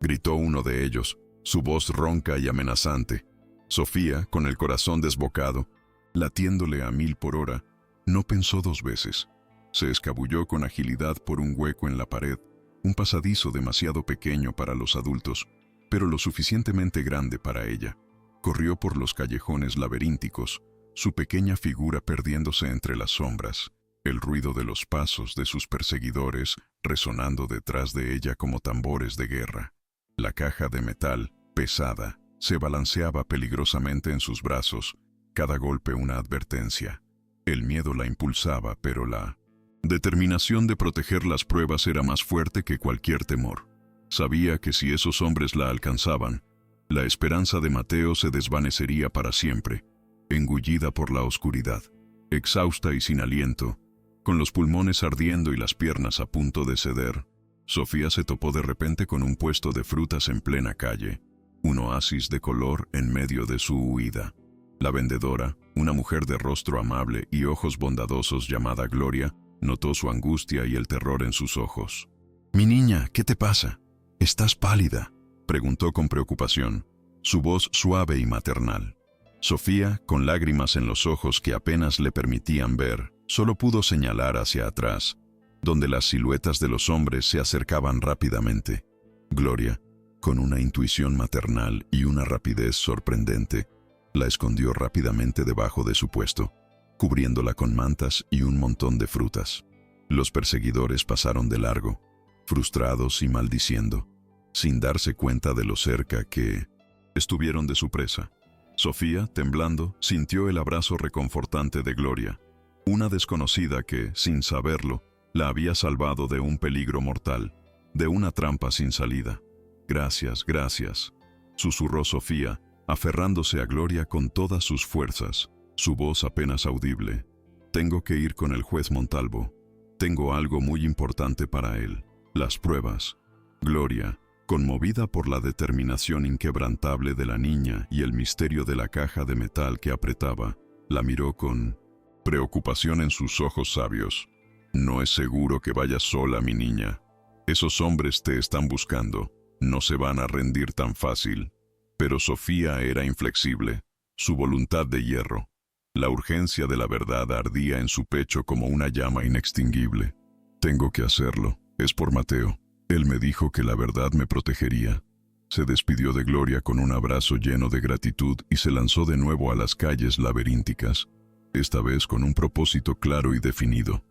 gritó uno de ellos, su voz ronca y amenazante. Sofía, con el corazón desbocado, latiéndole a 1000 por hora, no pensó dos veces. Se escabulló con agilidad por un hueco en la pared, un pasadizo demasiado pequeño para los adultos, pero lo suficientemente grande para ella. Corrió por los callejones laberínticos, su pequeña figura perdiéndose entre las sombras, el ruido de los pasos de sus perseguidores resonando detrás de ella como tambores de guerra. La caja de metal, pesada, se balanceaba peligrosamente en sus brazos, cada golpe una advertencia. El miedo la impulsaba, pero la determinación de proteger las pruebas era más fuerte que cualquier temor. Sabía que si esos hombres la alcanzaban, la esperanza de Mateo se desvanecería para siempre, engullida por la oscuridad. Exhausta y sin aliento, con los pulmones ardiendo y las piernas a punto de ceder, Sofía se topó de repente con un puesto de frutas en plena calle, un oasis de color en medio de su huida. La vendedora, Una mujer de rostro amable y ojos bondadosos llamada Gloria notó su angustia y el terror en sus ojos. «Mi niña, ¿qué te pasa? ¿Estás pálida?», preguntó con preocupación, su voz suave y maternal. Sofía, con lágrimas en los ojos que apenas le permitían ver, solo pudo señalar hacia atrás, donde las siluetas de los hombres se acercaban rápidamente. Gloria, con una intuición maternal y una rapidez sorprendente, la escondió rápidamente debajo de su puesto, cubriéndola con mantas y un montón de frutas. Los perseguidores pasaron de largo, frustrados y maldiciendo, sin darse cuenta de lo cerca que estuvieron de su presa. Sofía, temblando, sintió el abrazo reconfortante de Gloria, una desconocida que, sin saberlo, la había salvado de un peligro mortal, de una trampa sin salida. «Gracias, gracias», susurró Sofía, aferrándose a Gloria con todas sus fuerzas, su voz apenas audible. «Tengo que ir con el juez Montalvo. Tengo algo muy importante para él. Las pruebas». Gloria, conmovida por la determinación inquebrantable de la niña y el misterio de la caja de metal que apretaba, la miró con preocupación en sus ojos sabios. «No es seguro que vayas sola, mi niña. Esos hombres te están buscando. No se van a rendir tan fácil». Pero Sofía era inflexible, su voluntad de hierro. La urgencia de la verdad ardía en su pecho como una llama inextinguible. «Tengo que hacerlo. Es por Mateo. Él me dijo que la verdad me protegería». Se despidió de Gloria con un abrazo lleno de gratitud y se lanzó de nuevo a las calles laberínticas, esta vez con un propósito claro y definido: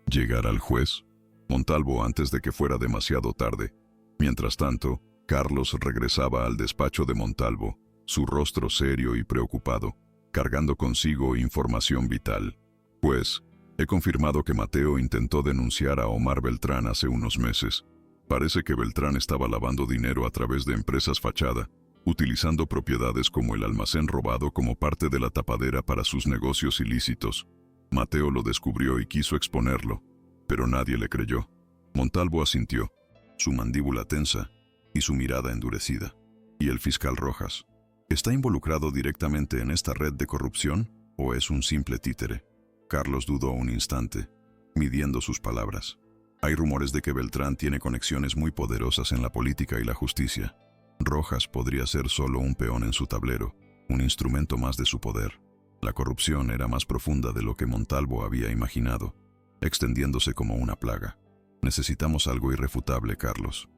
llegar al juez Montalvo antes de que fuera demasiado tarde. Mientras tanto, Carlos regresaba al despacho de Montalvo, su rostro serio y preocupado, cargando consigo información vital. «Pues, he confirmado que Mateo intentó denunciar a Omar Beltrán hace unos meses. Parece que Beltrán estaba lavando dinero a través de empresas fachada, utilizando propiedades como el almacén robado como parte de la tapadera para sus negocios ilícitos. Mateo lo descubrió y quiso exponerlo, pero nadie le creyó». Montalvo asintió, su mandíbula tensa y su mirada endurecida. «¿Y el fiscal Rojas? ¿Está involucrado directamente en esta red de corrupción o es un simple títere?». Carlos dudó un instante, midiendo sus palabras. «Hay rumores de que Beltrán tiene conexiones muy poderosas en la política y la justicia. Rojas podría ser solo un peón en su tablero, un instrumento más de su poder». La corrupción era más profunda de lo que Montalvo había imaginado, extendiéndose como una plaga. «Necesitamos algo irrefutable, Carlos.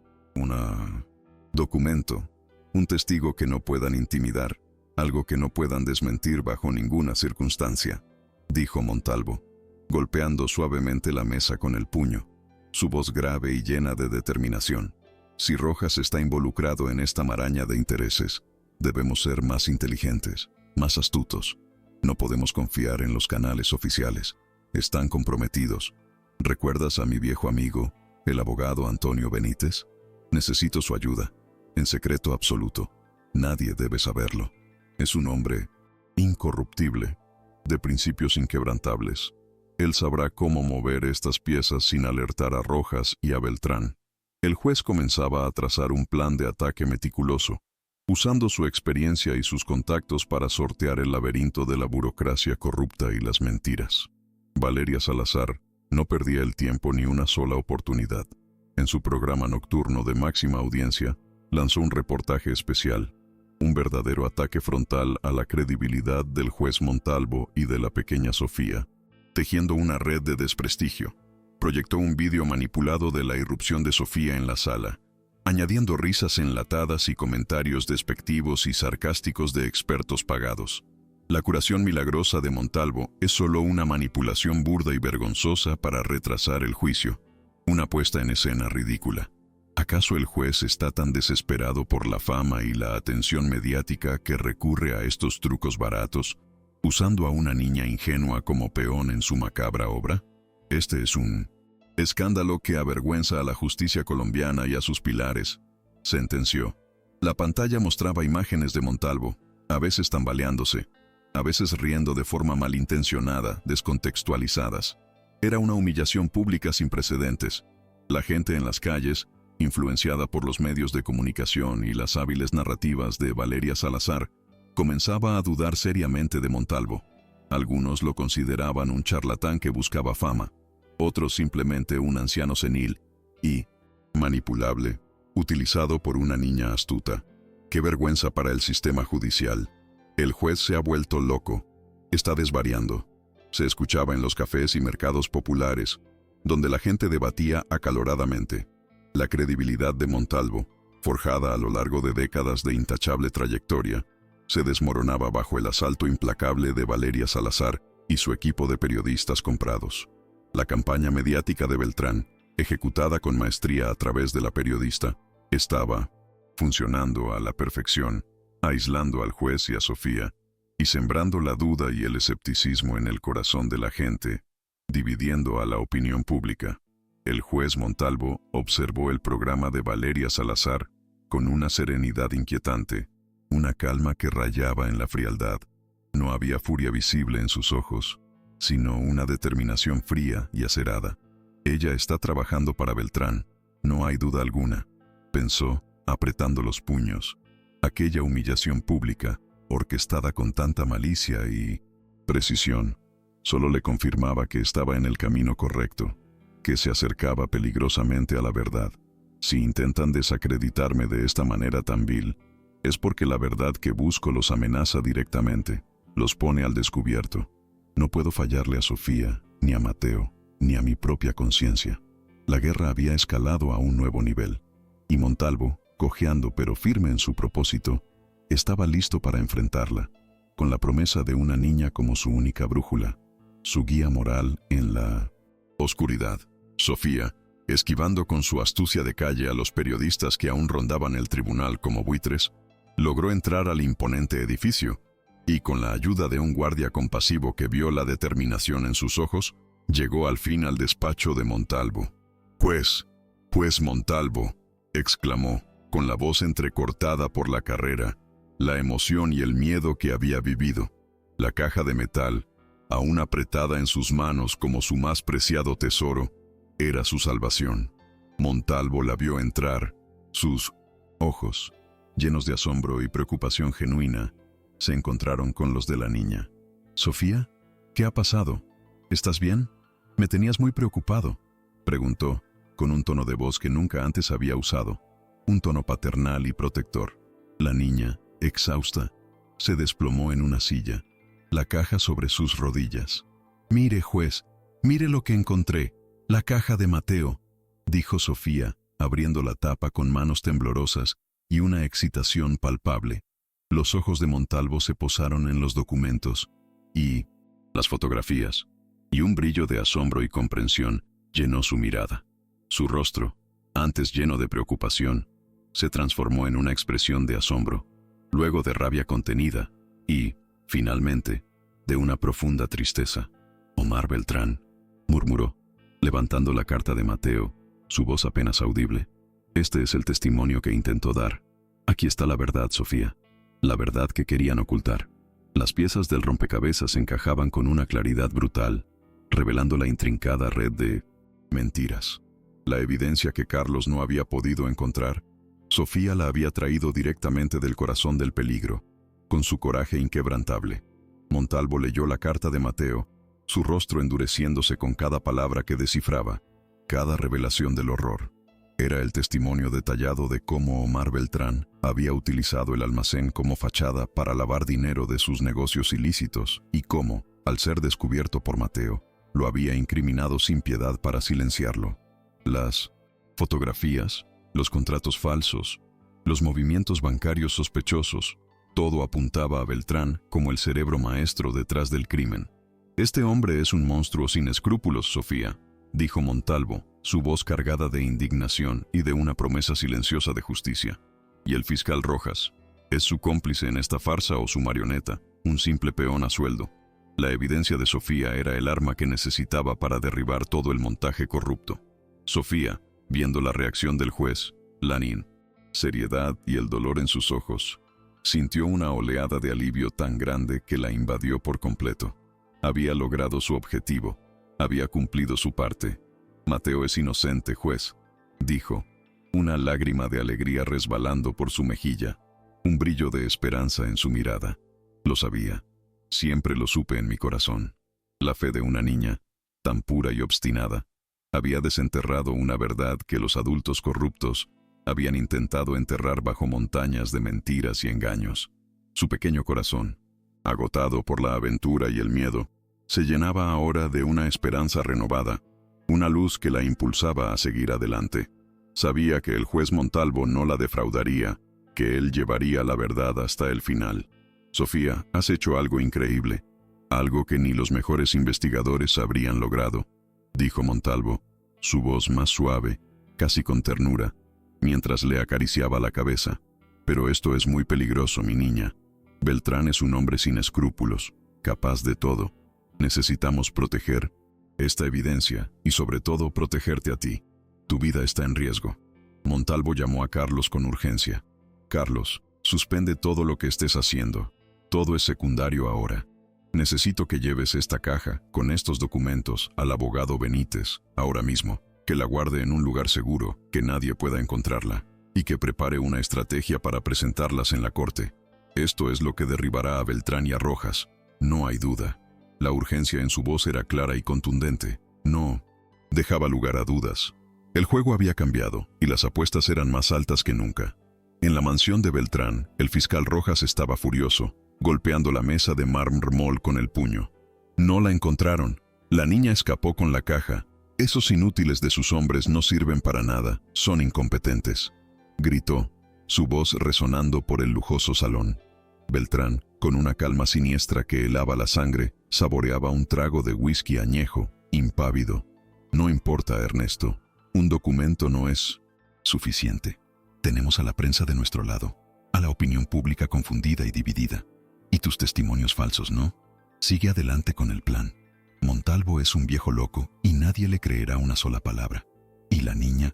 Documento, un testigo que no puedan intimidar, algo que no puedan desmentir bajo ninguna circunstancia», dijo Montalvo, golpeando suavemente la mesa con el puño, su voz grave y llena de determinación. «Si Rojas está involucrado en esta maraña de intereses, debemos ser más inteligentes, más astutos. No podemos confiar en los canales oficiales. Están comprometidos. ¿Recuerdas a mi viejo amigo, el abogado Antonio Benítez? Necesito su ayuda, en secreto absoluto. Nadie debe saberlo. Es un hombre incorruptible, de principios inquebrantables. Él sabrá cómo mover estas piezas sin alertar a Rojas y a Beltrán». El juez comenzaba a trazar un plan de ataque meticuloso, usando su experiencia y sus contactos para sortear el laberinto de la burocracia corrupta y las mentiras. Valeria Salazar no perdía el tiempo ni una sola oportunidad. En su programa nocturno de máxima audiencia, lanzó un reportaje especial, un verdadero ataque frontal a la credibilidad del juez Montalvo y de la pequeña Sofía, tejiendo una red de desprestigio. Proyectó un vídeo manipulado de la irrupción de Sofía en la sala, añadiendo risas enlatadas y comentarios despectivos y sarcásticos de expertos pagados. La curación milagrosa de Montalvo es solo una manipulación burda y vergonzosa para retrasar el juicio, una puesta en escena ridícula. ¿Acaso el juez está tan desesperado por la fama y la atención mediática que recurre a estos trucos baratos, usando a una niña ingenua como peón en su macabra obra? Este es un escándalo que avergüenza a la justicia colombiana y a sus pilares, sentenció. La pantalla mostraba imágenes de Montalvo, a veces tambaleándose, a veces riendo de forma malintencionada, descontextualizadas. Era una humillación pública sin precedentes. La gente en las calles, influenciada por los medios de comunicación y las hábiles narrativas de Valeria Salazar, comenzaba a dudar seriamente de Montalvo. Algunos lo consideraban un charlatán que buscaba fama, otros simplemente un anciano senil y manipulable, utilizado por una niña astuta. ¡Qué vergüenza para el sistema judicial! El juez se ha vuelto loco. Está desvariando. Se escuchaba en los cafés y mercados populares, donde la gente debatía acaloradamente. La credibilidad de Montalvo, forjada a lo largo de décadas de intachable trayectoria, se desmoronaba bajo el asalto implacable de Valeria Salazar y su equipo de periodistas comprados. La campaña mediática de Beltrán, ejecutada con maestría a través de la periodista, estaba funcionando a la perfección, aislando al juez y a Sofía, y sembrando la duda y el escepticismo en el corazón de la gente, dividiendo a la opinión pública. El juez Montalvo observó el programa de Valeria Salazar con una serenidad inquietante, una calma que rayaba en la frialdad. No había furia visible en sus ojos, sino una determinación fría y acerada. Ella está trabajando para Beltrán, no hay duda alguna, pensó, apretando los puños. Aquella humillación pública, orquestada con tanta malicia y precisión, solo le confirmaba que estaba en el camino correcto, que se acercaba peligrosamente a la verdad. Si intentan desacreditarme de esta manera tan vil, es porque la verdad que busco los amenaza directamente, los pone al descubierto. No puedo fallarle a Sofía, ni a Mateo, ni a mi propia conciencia. La guerra había escalado a un nuevo nivel, y Montalvo, cojeando pero firme en su propósito, estaba listo para enfrentarla, con la promesa de una niña como su única brújula, su guía moral en la oscuridad. Sofía, esquivando con su astucia de calle a los periodistas que aún rondaban el tribunal como buitres, logró entrar al imponente edificio, y con la ayuda de un guardia compasivo que vio la determinación en sus ojos, llegó al fin al despacho de Montalvo. «Juez Montalvo», exclamó, con la voz entrecortada por la carrera, la emoción y el miedo que había vivido. La caja de metal, aún apretada en sus manos como su más preciado tesoro, era su salvación. Montalvo la vio entrar. Sus ojos, llenos de asombro y preocupación genuina, se encontraron con los de la niña. «Sofía, ¿qué ha pasado? ¿Estás bien? Me tenías muy preocupado», preguntó, con un tono de voz que nunca antes había usado, un tono paternal y protector. La niña, exhausta, se desplomó en una silla, la caja sobre sus rodillas. «Mire, juez, mire lo que encontré, la caja de Mateo», dijo Sofía, abriendo la tapa con manos temblorosas y una excitación palpable. Los ojos de Montalvo se posaron en los documentos y las fotografías, y un brillo de asombro y comprensión llenó su mirada. Su rostro, antes lleno de preocupación, se transformó en una expresión de asombro, luego de rabia contenida y, finalmente, de una profunda tristeza. «Omar Beltrán», murmuró, levantando la carta de Mateo, su voz apenas audible. «Este es el testimonio que intentó dar. Aquí está la verdad, Sofía, la verdad que querían ocultar». Las piezas del rompecabezas encajaban con una claridad brutal, revelando la intrincada red de mentiras. La evidencia que Carlos no había podido encontrar, Sofía la había traído directamente del corazón del peligro, con su coraje inquebrantable. Montalvo leyó la carta de Mateo, su rostro endureciéndose con cada palabra que descifraba, cada revelación del horror. Era el testimonio detallado de cómo Omar Beltrán había utilizado el almacén como fachada para lavar dinero de sus negocios ilícitos y cómo, al ser descubierto por Mateo, lo había incriminado sin piedad para silenciarlo. Las fotografías, los contratos falsos, los movimientos bancarios sospechosos, todo apuntaba a Beltrán como el cerebro maestro detrás del crimen. «Este hombre es un monstruo sin escrúpulos, Sofía», dijo Montalvo, su voz cargada de indignación y de una promesa silenciosa de justicia. «¿Y el fiscal Rojas? ¿Es su cómplice en esta farsa o su marioneta, un simple peón a sueldo?» La evidencia de Sofía era el arma que necesitaba para derribar todo el montaje corrupto. Sofía, viendo la reacción del juez, Lanín, seriedad y el dolor en sus ojos, sintió una oleada de alivio tan grande que la invadió por completo. Había logrado su objetivo, había cumplido su parte. «Mateo es inocente, juez», dijo, una lágrima de alegría resbalando por su mejilla, un brillo de esperanza en su mirada. Lo sabía. Siempre lo supe en mi corazón. La fe de una niña, tan pura y obstinada, había desenterrado una verdad que los adultos corruptos habían intentado enterrar bajo montañas de mentiras y engaños. Su pequeño corazón, agotado por la aventura y el miedo, se llenaba ahora de una esperanza renovada, una luz que la impulsaba a seguir adelante. Sabía que el juez Montalvo no la defraudaría, que él llevaría la verdad hasta el final. Sofía, has hecho algo increíble, algo que ni los mejores investigadores habrían logrado, dijo Montalvo, su voz más suave, casi con ternura, mientras le acariciaba la cabeza. Pero esto es muy peligroso, mi niña. Beltrán es un hombre sin escrúpulos, capaz de todo. Necesitamos proteger esta evidencia y sobre todo protegerte a ti. Tu vida está en riesgo. Montalvo llamó a Carlos con urgencia. Carlos, suspende todo lo que estés haciendo. Todo es secundario ahora. Necesito que lleves esta caja con estos documentos al abogado Benítez, ahora mismo, que la guarde en un lugar seguro, que nadie pueda encontrarla, y que prepare una estrategia para presentarlas en la corte. Esto es lo que derribará a Beltrán y a Rojas, no hay duda. La urgencia en su voz era clara y contundente. No dejaba lugar a dudas. El juego había cambiado y las apuestas eran más altas que nunca. En la mansión de Beltrán, el fiscal Rojas estaba furioso, golpeando la mesa de mármol con el puño. No la encontraron. La niña escapó con la caja. Esos inútiles de sus hombres no sirven para nada, son incompetentes, gritó, su voz resonando por el lujoso salón. Beltrán, con una calma siniestra que helaba la sangre, saboreaba un trago de whisky añejo, impávido. No importa, Ernesto, un documento no es suficiente. Tenemos a la prensa de nuestro lado, a la opinión pública confundida y dividida. Y tus testimonios falsos, ¿no? Sigue adelante con el plan. Montalvo es un viejo loco y nadie le creerá una sola palabra. Y la niña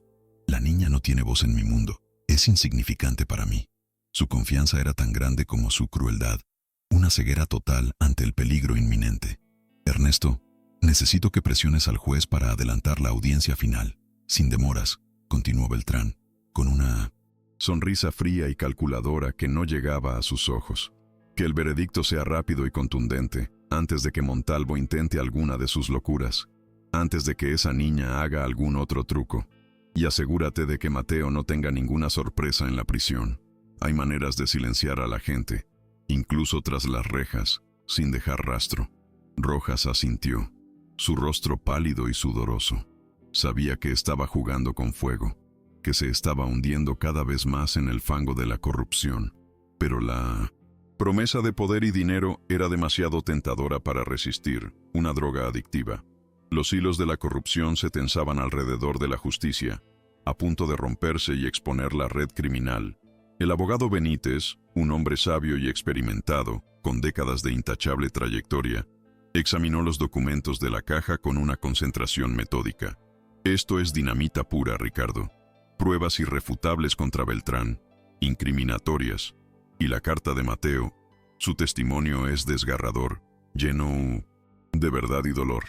no tiene voz en mi mundo. Es insignificante para mí. Su confianza era tan grande como su crueldad, una ceguera total ante el peligro inminente. Ernesto, necesito que presiones al juez para adelantar la audiencia final. Sin demoras, continuó Beltrán, con una sonrisa fría y calculadora que no llegaba a sus ojos. Que el veredicto sea rápido y contundente, antes de que Montalvo intente alguna de sus locuras, antes de que esa niña haga algún otro truco. Y asegúrate de que Mateo no tenga ninguna sorpresa en la prisión. Hay maneras de silenciar a la gente, incluso tras las rejas, sin dejar rastro. Rojas asintió, su rostro pálido y sudoroso. Sabía que estaba jugando con fuego, que se estaba hundiendo cada vez más en el fango de la corrupción. Pero la promesa de poder y dinero era demasiado tentadora para resistir, una droga adictiva. Los hilos de la corrupción se tensaban alrededor de la justicia, a punto de romperse y exponer la red criminal. El abogado Benítez, un hombre sabio y experimentado, con décadas de intachable trayectoria, examinó los documentos de la caja con una concentración metódica. Esto es dinamita pura, Ricardo. Pruebas irrefutables contra Beltrán, incriminatorias. Y la carta de Mateo, su testimonio es desgarrador, lleno de verdad y dolor.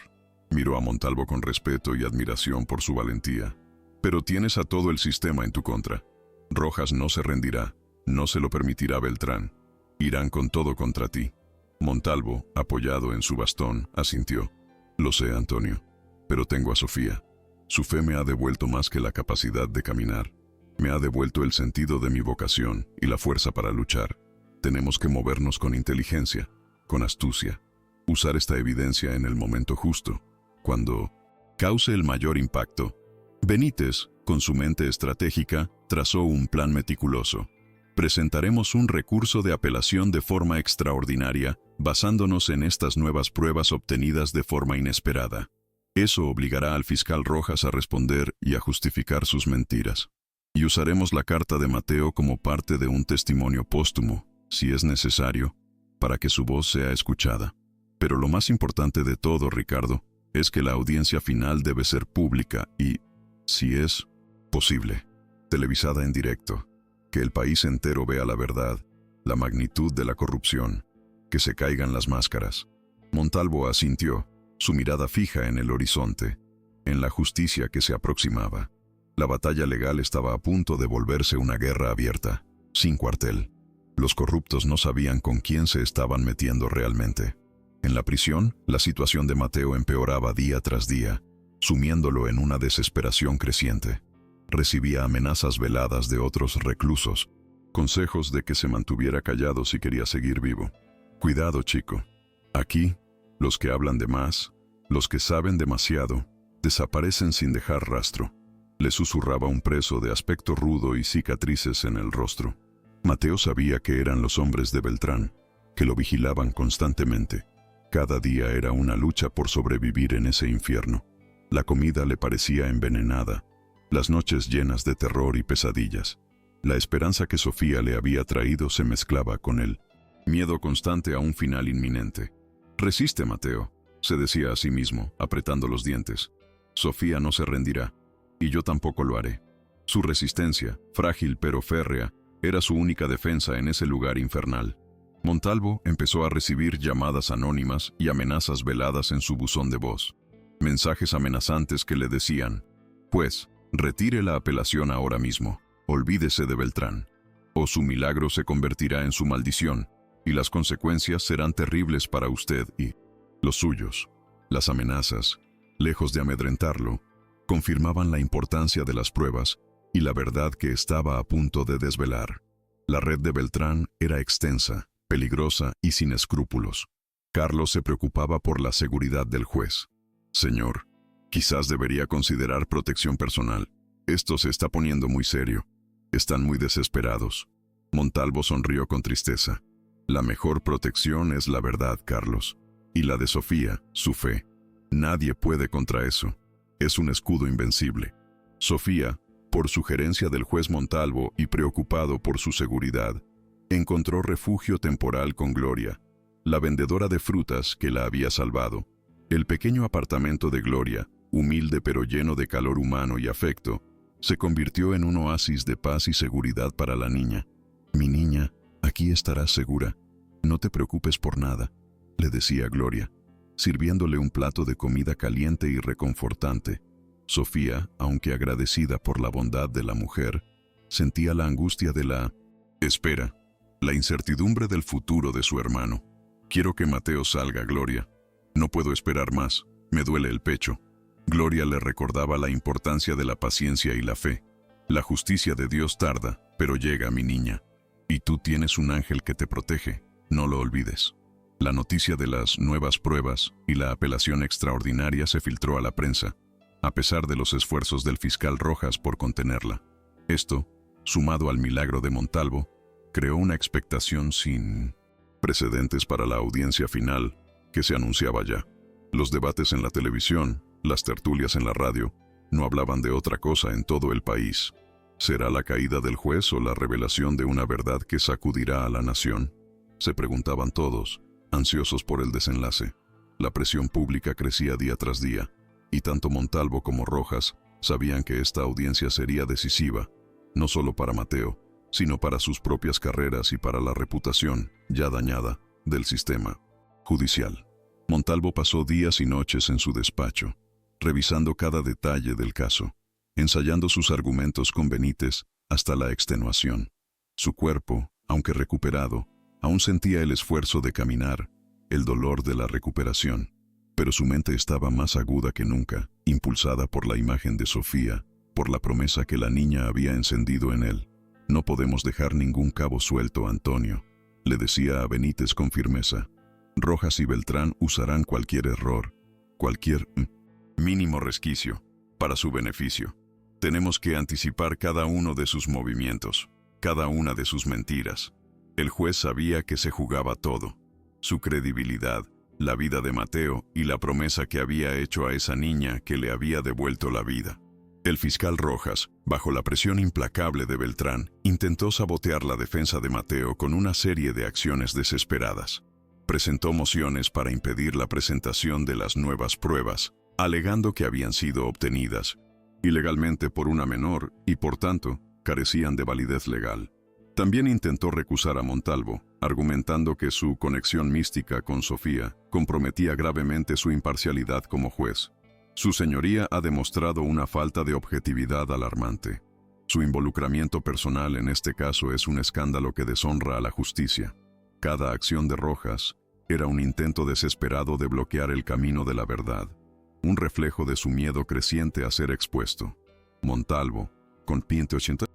Miró a Montalvo con respeto y admiración por su valentía. Pero tienes a todo el sistema en tu contra. Rojas no se rendirá, no se lo permitirá Beltrán. Irán con todo contra ti. Montalvo, apoyado en su bastón, asintió. Lo sé, Antonio, pero tengo a Sofía. Su fe me ha devuelto más que la capacidad de caminar. Me ha devuelto el sentido de mi vocación y la fuerza para luchar. Tenemos que movernos con inteligencia, con astucia. Usar esta evidencia en el momento justo, cuando cause el mayor impacto. Benítez, con su mente estratégica, trazó un plan meticuloso. Presentaremos un recurso de apelación de forma extraordinaria, basándonos en estas nuevas pruebas obtenidas de forma inesperada. Eso obligará al fiscal Rojas a responder y a justificar sus mentiras. Y usaremos la carta de Mateo como parte de un testimonio póstumo, si es necesario, para que su voz sea escuchada. Pero lo más importante de todo, Ricardo, es que la audiencia final debe ser pública y, si es posible, televisada en directo. Que el país entero vea la verdad, la magnitud de la corrupción, que se caigan las máscaras. Montalvo asintió, su mirada fija en el horizonte, en la justicia que se aproximaba. La batalla legal estaba a punto de volverse una guerra abierta, sin cuartel. Los corruptos no sabían con quién se estaban metiendo realmente. En la prisión, la situación de Mateo empeoraba día tras día, sumiéndolo en una desesperación creciente. Recibía amenazas veladas de otros reclusos, consejos de que se mantuviera callado si quería seguir vivo. Cuidado, chico. Aquí, los que hablan de más, los que saben demasiado, desaparecen sin dejar rastro. Le susurraba un preso de aspecto rudo y cicatrices en el rostro. Mateo sabía que eran los hombres de Beltrán, que lo vigilaban constantemente. Cada día era una lucha por sobrevivir en ese infierno. La comida le parecía envenenada, las noches llenas de terror y pesadillas. La esperanza que Sofía le había traído se mezclaba con él. Miedo constante a un final inminente. «Resiste, Mateo», se decía a sí mismo, apretando los dientes. «Sofía no se rendirá, y yo tampoco lo haré». Su resistencia, frágil pero férrea, era su única defensa en ese lugar infernal. Montalvo empezó a recibir llamadas anónimas y amenazas veladas en su buzón de voz. Mensajes amenazantes que le decían: «Pues, retire la apelación ahora mismo, olvídese de Beltrán, o su milagro se convertirá en su maldición, y las consecuencias serán terribles para usted y los suyos». Las amenazas, lejos de amedrentarlo, confirmaban la importancia de las pruebas y la verdad que estaba a punto de desvelar. La red de Beltrán era extensa, peligrosa y sin escrúpulos. Carlos se preocupaba por la seguridad del juez. «Señor, quizás debería considerar protección personal. Esto se está poniendo muy serio. Están muy desesperados». Montalvo sonrió con tristeza. «La mejor protección es la verdad, Carlos. Y la de Sofía, su fe. Nadie puede contra eso. Es un escudo invencible». Sofía, por sugerencia del juez Montalvo y preocupado por su seguridad, encontró refugio temporal con Gloria, la vendedora de frutas que la había salvado. El pequeño apartamento de Gloria, humilde pero lleno de calor humano y afecto, se convirtió en un oasis de paz y seguridad para la niña. «Mi niña, aquí estarás segura. No te preocupes por nada», le decía Gloria, sirviéndole un plato de comida caliente y reconfortante. Sofía, aunque agradecida por la bondad de la mujer, sentía la angustia de la espera, la incertidumbre del futuro de su hermano. «Quiero que Mateo salga, Gloria. No puedo esperar más, me duele el pecho». Gloria le recordaba la importancia de la paciencia y la fe. «La justicia de Dios tarda, pero llega, mi niña. Y tú tienes un ángel que te protege, no lo olvides». La noticia de las nuevas pruebas y la apelación extraordinaria se filtró a la prensa, a pesar de los esfuerzos del fiscal Rojas por contenerla. Esto, sumado al milagro de Montalvo, creó una expectación sin precedentes para la audiencia final que se anunciaba ya. Los debates en la televisión, las tertulias en la radio, no hablaban de otra cosa en todo el país. ¿Será la caída del juez o la revelación de una verdad que sacudirá a la nación?, se preguntaban todos, ansiosos por el desenlace. La presión pública crecía día tras día, y tanto Montalvo como Rojas sabían que esta audiencia sería decisiva, no solo para Mateo, sino para sus propias carreras y para la reputación, ya dañada, del sistema judicial. Montalvo pasó días y noches en su despacho, revisando cada detalle del caso, ensayando sus argumentos con Benítez hasta la extenuación. Su cuerpo, aunque recuperado, aún sentía el esfuerzo de caminar, el dolor de la recuperación, pero su mente estaba más aguda que nunca, impulsada por la imagen de Sofía, por la promesa que la niña había encendido en él. «No podemos dejar ningún cabo suelto, Antonio», le decía a Benítez con firmeza. «Rojas y Beltrán usarán cualquier error, cualquier mínimo resquicio, para su beneficio. Tenemos que anticipar cada uno de sus movimientos, cada una de sus mentiras». El juez sabía que se jugaba todo: su credibilidad, la vida de Mateo y la promesa que había hecho a esa niña que le había devuelto la vida. El fiscal Rojas, bajo la presión implacable de Beltrán, intentó sabotear la defensa de Mateo con una serie de acciones desesperadas. Presentó mociones para impedir la presentación de las nuevas pruebas, alegando que habían sido obtenidas ilegalmente por una menor y, por tanto, carecían de validez legal. También intentó recusar a Montalvo, argumentando que su conexión mística con Sofía comprometía gravemente su imparcialidad como juez. Su señoría ha demostrado una falta de objetividad alarmante. Su involucramiento personal en este caso es un escándalo que deshonra a la justicia. Cada acción de Rojas, Era un intento desesperado de bloquear el camino de la verdad, un reflejo de su miedo creciente a ser expuesto. Montalvo, con Pinte 80,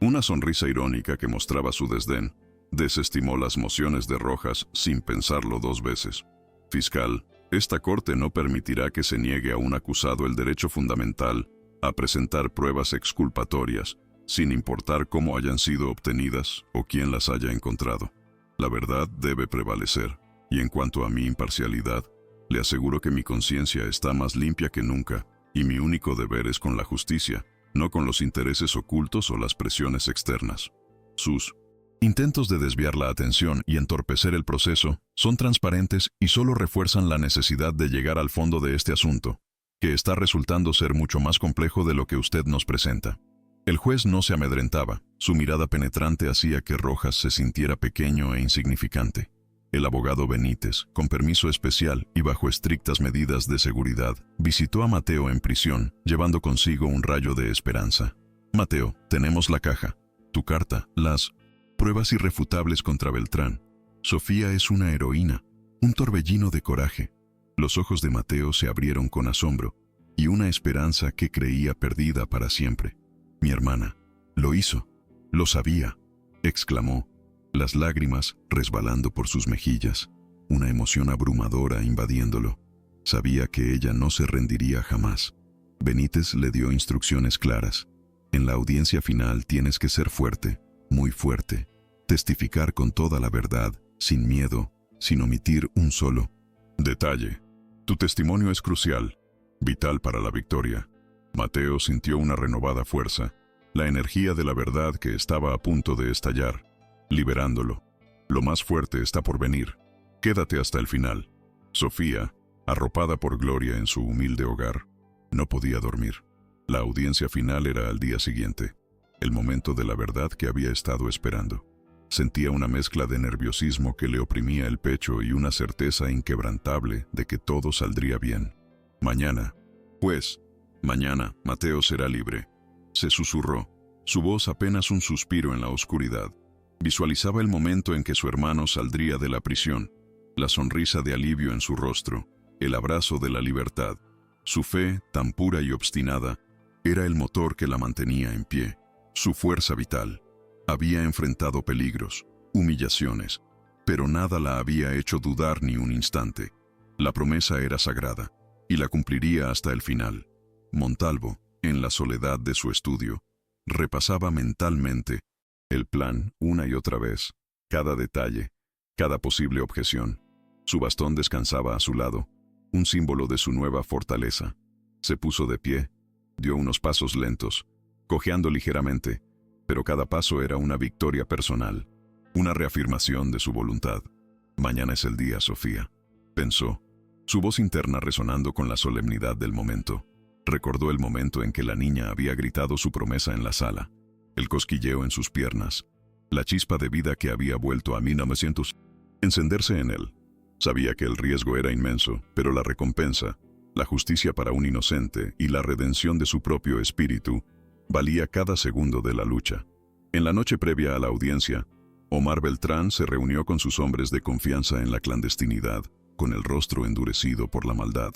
una sonrisa irónica que mostraba su desdén, desestimó las mociones de Rojas sin pensarlo dos veces. Fiscal, esta corte no permitirá que se niegue a un acusado el derecho fundamental a presentar pruebas exculpatorias, sin importar cómo hayan sido obtenidas o quién las haya encontrado. La verdad debe prevalecer, y en cuanto a mi imparcialidad, le aseguro que mi conciencia está más limpia que nunca, y mi único deber es con la justicia, no con los intereses ocultos o las presiones externas. Sus intentos de desviar la atención y entorpecer el proceso son transparentes y solo refuerzan la necesidad de llegar al fondo de este asunto, que está resultando ser mucho más complejo de lo que usted nos presenta. El juez no se amedrentaba, su mirada penetrante hacía que Rojas se sintiera pequeño e insignificante. El abogado Benítez, con permiso especial y bajo estrictas medidas de seguridad, visitó a Mateo en prisión, llevando consigo un rayo de esperanza. Mateo, tenemos la caja, tu carta, las pruebas irrefutables contra Beltrán. Sofía es una heroína, un torbellino de coraje. Los ojos de Mateo se abrieron con asombro y una esperanza que creía perdida para siempre. Mi hermana, lo hizo, lo sabía, exclamó, las lágrimas resbalando por sus mejillas, una emoción abrumadora invadiéndolo. Sabía que ella no se rendiría jamás. Benítez le dio instrucciones claras. En la audiencia final tienes que ser fuerte, muy fuerte, testificar con toda la verdad, sin miedo, sin omitir un solo detalle. Tu testimonio es crucial, vital para la victoria. Mateo sintió una renovada fuerza, la energía de la verdad que estaba a punto de estallar, liberándolo. Lo más fuerte está por venir. Quédate hasta el final. Sofía, arropada por Gloria en su humilde hogar, no podía dormir. La audiencia final era al día siguiente, el momento de la verdad que había estado esperando. Sentía una mezcla de nerviosismo que le oprimía el pecho y una certeza inquebrantable de que todo saldría bien. Mañana, pues, mañana, Mateo será libre. Se susurró, su voz apenas un suspiro en la oscuridad. Visualizaba el momento en que su hermano saldría de la prisión, la sonrisa de alivio en su rostro, el abrazo de la libertad. Su fe, tan pura y obstinada, era el motor que la mantenía en pie, su fuerza vital. Había enfrentado peligros, humillaciones, pero nada la había hecho dudar ni un instante. La promesa era sagrada, y la cumpliría hasta el final. Montalvo, en la soledad de su estudio, repasaba mentalmente el plan una y otra vez, cada detalle, cada posible objeción. Su bastón descansaba a su lado, un símbolo de su nueva fortaleza. Se puso de pie, dio unos pasos lentos, cojeando ligeramente, pero cada paso era una victoria personal, una reafirmación de su voluntad. Mañana es el día, Sofía, pensó, su voz interna resonando con la solemnidad del momento. Recordó el momento en que la niña había gritado su promesa en la sala, el cosquilleo en sus piernas, la chispa de vida que había vuelto a 1900 encenderse en él. Sabía que el riesgo era inmenso, pero la recompensa, la justicia para un inocente y la redención de su propio espíritu, valía cada segundo de la lucha. En la noche previa a la audiencia, Omar Beltrán se reunió con sus hombres de confianza en la clandestinidad, con el rostro endurecido por la maldad.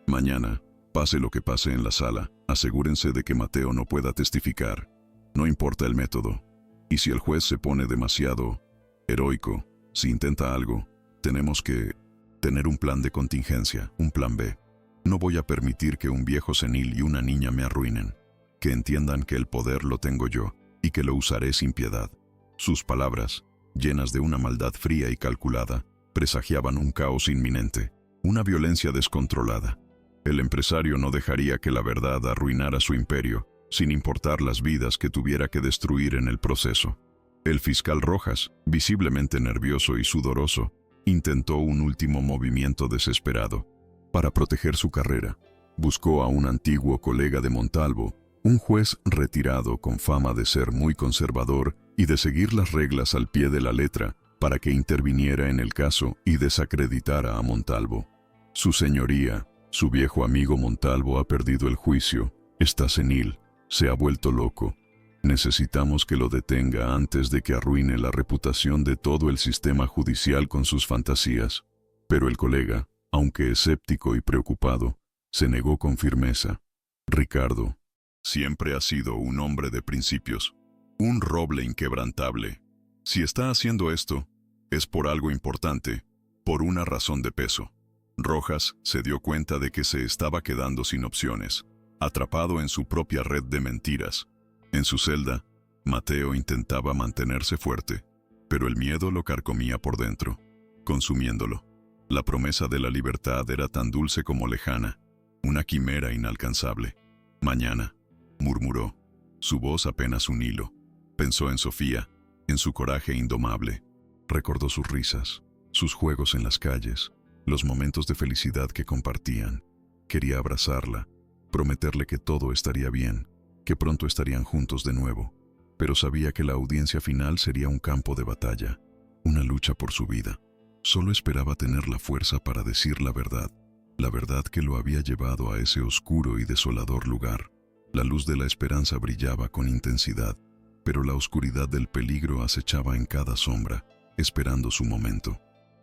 Mañana, pase lo que pase en la sala, asegúrense de que Mateo no pueda testificar. No importa el método. Y si el juez se pone demasiado heroico, si intenta algo, tenemos que tener un plan de contingencia, un plan B. No voy a permitir que un viejo senil y una niña me arruinen. Que entiendan que el poder lo tengo yo y que lo usaré sin piedad. Sus palabras, llenas de una maldad fría y calculada, presagiaban un caos inminente, una violencia descontrolada. El empresario no dejaría que la verdad arruinara su imperio, sin importar las vidas que tuviera que destruir en el proceso. El fiscal Rojas, visiblemente nervioso y sudoroso, intentó un último movimiento desesperado. Para proteger su carrera, buscó a un antiguo colega de Montalvo, un juez retirado con fama de ser muy conservador y de seguir las reglas al pie de la letra, para que interviniera en el caso y desacreditara a Montalvo. Su señoría, su viejo amigo Montalvo ha perdido el juicio, está senil, se ha vuelto loco. Necesitamos que lo detenga antes de que arruine la reputación de todo el sistema judicial con sus fantasías. Pero el colega, aunque escéptico y preocupado, se negó con firmeza. Ricardo siempre ha sido un hombre de principios, un roble inquebrantable. Si está haciendo esto, es por algo importante, por una razón de peso. Rojas se dio cuenta de que se estaba quedando sin opciones, atrapado en su propia red de mentiras. En su celda, Mateo intentaba mantenerse fuerte, pero el miedo lo carcomía por dentro, consumiéndolo. La promesa de la libertad era tan dulce como lejana, una quimera inalcanzable. Mañana, murmuró, su voz apenas un hilo. Pensó en Sofía, en su coraje indomable. Recordó sus risas, sus juegos en las calles, los momentos de felicidad que compartían. Quería abrazarla, prometerle que todo estaría bien, que pronto estarían juntos de nuevo. Pero sabía que la audiencia final sería un campo de batalla, una lucha por su vida. Solo esperaba tener la fuerza para decir la verdad que lo había llevado a ese oscuro y desolador lugar. La luz de la esperanza brillaba con intensidad, pero la oscuridad del peligro acechaba en cada sombra, esperando su momento.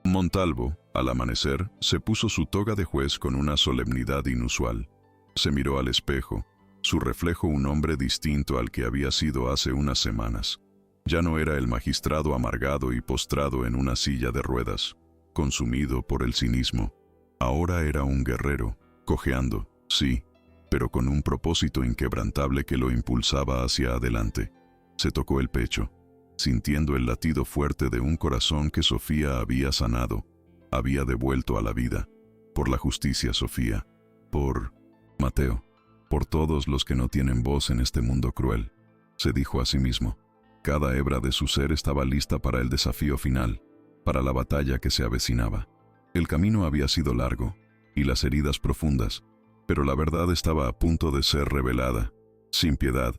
Montalvo, al amanecer, se puso su toga de juez con una solemnidad inusual. Se miró al espejo, su reflejo un hombre distinto al que había sido hace unas semanas. Ya no era el magistrado amargado y postrado en una silla de ruedas, consumido por el cinismo. Ahora era un guerrero, cojeando, sí, pero con un propósito inquebrantable que lo impulsaba hacia adelante. Se tocó el pecho, sintiendo el latido fuerte de un corazón que Sofía había sanado, había devuelto a la vida. Por la justicia, Sofía, por Mateo, por todos los que no tienen voz en este mundo cruel, se dijo a sí mismo. Cada hebra de su ser estaba lista para el desafío final, para la batalla que se avecinaba. El camino había sido largo, y las heridas profundas, pero la verdad estaba a punto de ser revelada, sin piedad,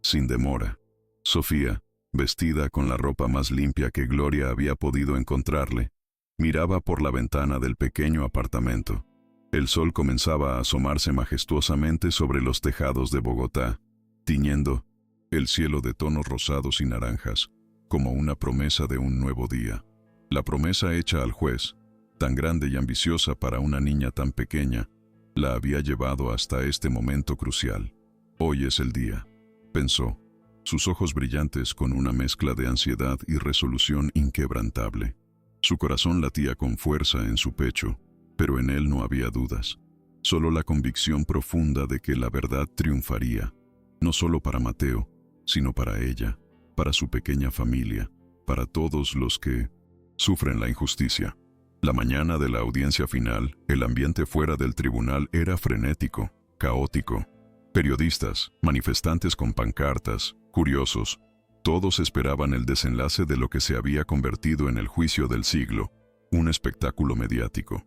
sin demora. Sofía, vestida con la ropa más limpia que Gloria había podido encontrarle, miraba por la ventana del pequeño apartamento. El sol comenzaba a asomarse majestuosamente sobre los tejados de Bogotá, tiñendo el cielo de tonos rosados y naranjas, como una promesa de un nuevo día. La promesa hecha al juez, tan grande y ambiciosa para una niña tan pequeña, la había llevado hasta este momento crucial. Hoy es el día, pensó, sus ojos brillantes con una mezcla de ansiedad y resolución inquebrantable. Su corazón latía con fuerza en su pecho, pero en él no había dudas, solo la convicción profunda de que la verdad triunfaría, no solo para Mateo, sino para ella, para su pequeña familia, para todos los que sufren la injusticia. La mañana de la audiencia final, el ambiente fuera del tribunal era frenético, caótico. Periodistas, manifestantes con pancartas, curiosos, todos esperaban el desenlace de lo que se había convertido en el juicio del siglo, un espectáculo mediático.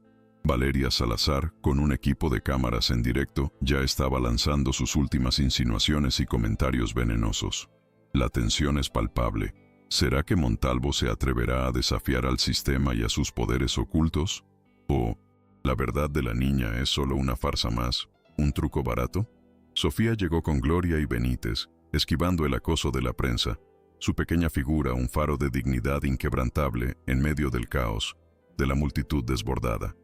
Valeria Salazar, con un equipo de cámaras en directo, ya estaba lanzando sus últimas insinuaciones y comentarios venenosos. La tensión es palpable. ¿Será que Montalvo se atreverá a desafiar al sistema y a sus poderes ocultos? ¿O la verdad de la niña es solo una farsa más, un truco barato? Sofía llegó con Gloria y Benítez, esquivando el acoso de la prensa, su pequeña figura un faro de dignidad inquebrantable en medio del caos, de la multitud desbordada.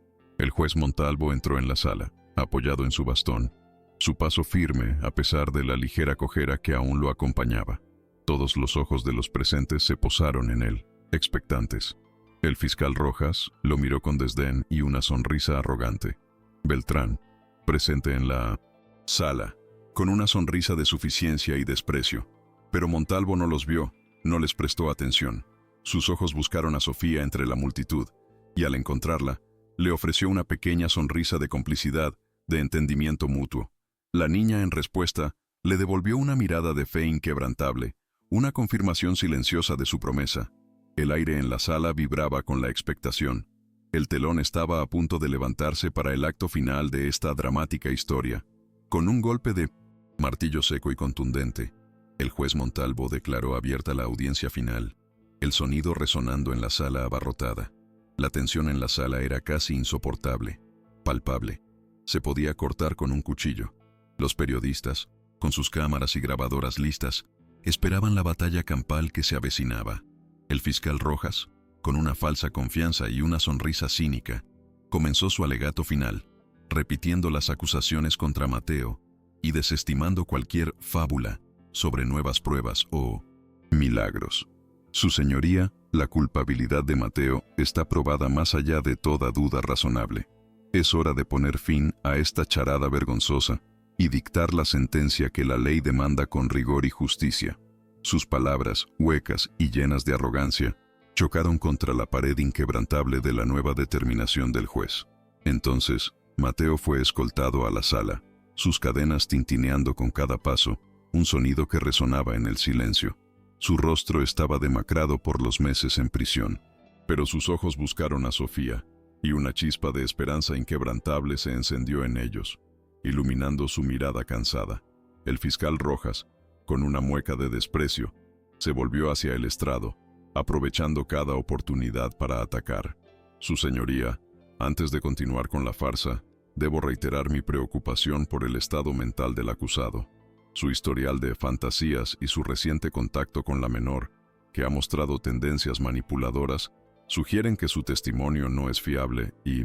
El juez Montalvo entró en la sala, apoyado en su bastón, su paso firme a pesar de la ligera cojera que aún lo acompañaba. Todos los ojos de los presentes se posaron en él, expectantes. El fiscal Rojas lo miró con desdén y una sonrisa arrogante. Beltrán, presente en la sala, con una sonrisa de suficiencia y desprecio. Pero Montalvo no los vio, no les prestó atención. Sus ojos buscaron a Sofía entre la multitud, y al encontrarla, le ofreció una pequeña sonrisa de complicidad, de entendimiento mutuo. La niña, en respuesta, le devolvió una mirada de fe inquebrantable, una confirmación silenciosa de su promesa. El aire en la sala vibraba con la expectación. El telón estaba a punto de levantarse para el acto final de esta dramática historia. Con un golpe de martillo seco y contundente, el juez Montalvo declaró abierta la audiencia final, el sonido resonando en la sala abarrotada. La tensión en la sala era casi insoportable, palpable. Se podía cortar con un cuchillo. Los periodistas, con sus cámaras y grabadoras listas, esperaban la batalla campal que se avecinaba. El fiscal Rojas, con una falsa confianza y una sonrisa cínica, Comenzó su alegato final, repitiendo las acusaciones contra Mateo y desestimando cualquier fábula sobre nuevas pruebas o milagros. Su señoría, la culpabilidad de Mateo está probada más allá de toda duda razonable. Es hora de poner fin a esta charada vergonzosa y dictar la sentencia que la ley demanda con rigor y justicia. Sus palabras, huecas y llenas de arrogancia, chocaron contra la pared inquebrantable de la nueva determinación del juez. Entonces, Mateo fue escoltado a la sala, sus cadenas tintineando con cada paso, un sonido que resonaba en el silencio. Su rostro estaba demacrado por los meses en prisión, pero sus ojos buscaron a Sofía, y una chispa de esperanza inquebrantable se encendió en ellos, iluminando su mirada cansada. El fiscal Rojas, con una mueca de desprecio, se volvió hacia el estrado, aprovechando cada oportunidad para atacar. Su señoría, antes de continuar con la farsa, debo reiterar mi preocupación por el estado mental del acusado. Su historial de fantasías y su reciente contacto con la menor, que ha mostrado tendencias manipuladoras, sugieren que su testimonio no es fiable y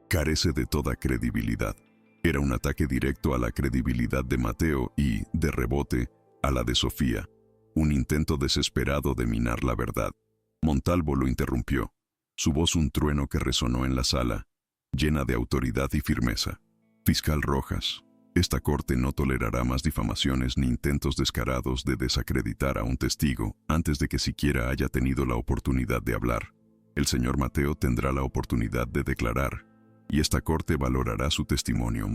carece de toda credibilidad. Era un ataque directo a la credibilidad de Mateo y, de rebote, a la de Sofía, un intento desesperado de minar la verdad. Montalvo lo interrumpió, su voz un trueno que resonó en la sala, llena de autoridad y firmeza. Fiscal Rojas, esta corte no tolerará más difamaciones ni intentos descarados de desacreditar a un testigo antes de que siquiera haya tenido la oportunidad de hablar. El señor Mateo tendrá la oportunidad de declarar, y esta corte valorará su testimonio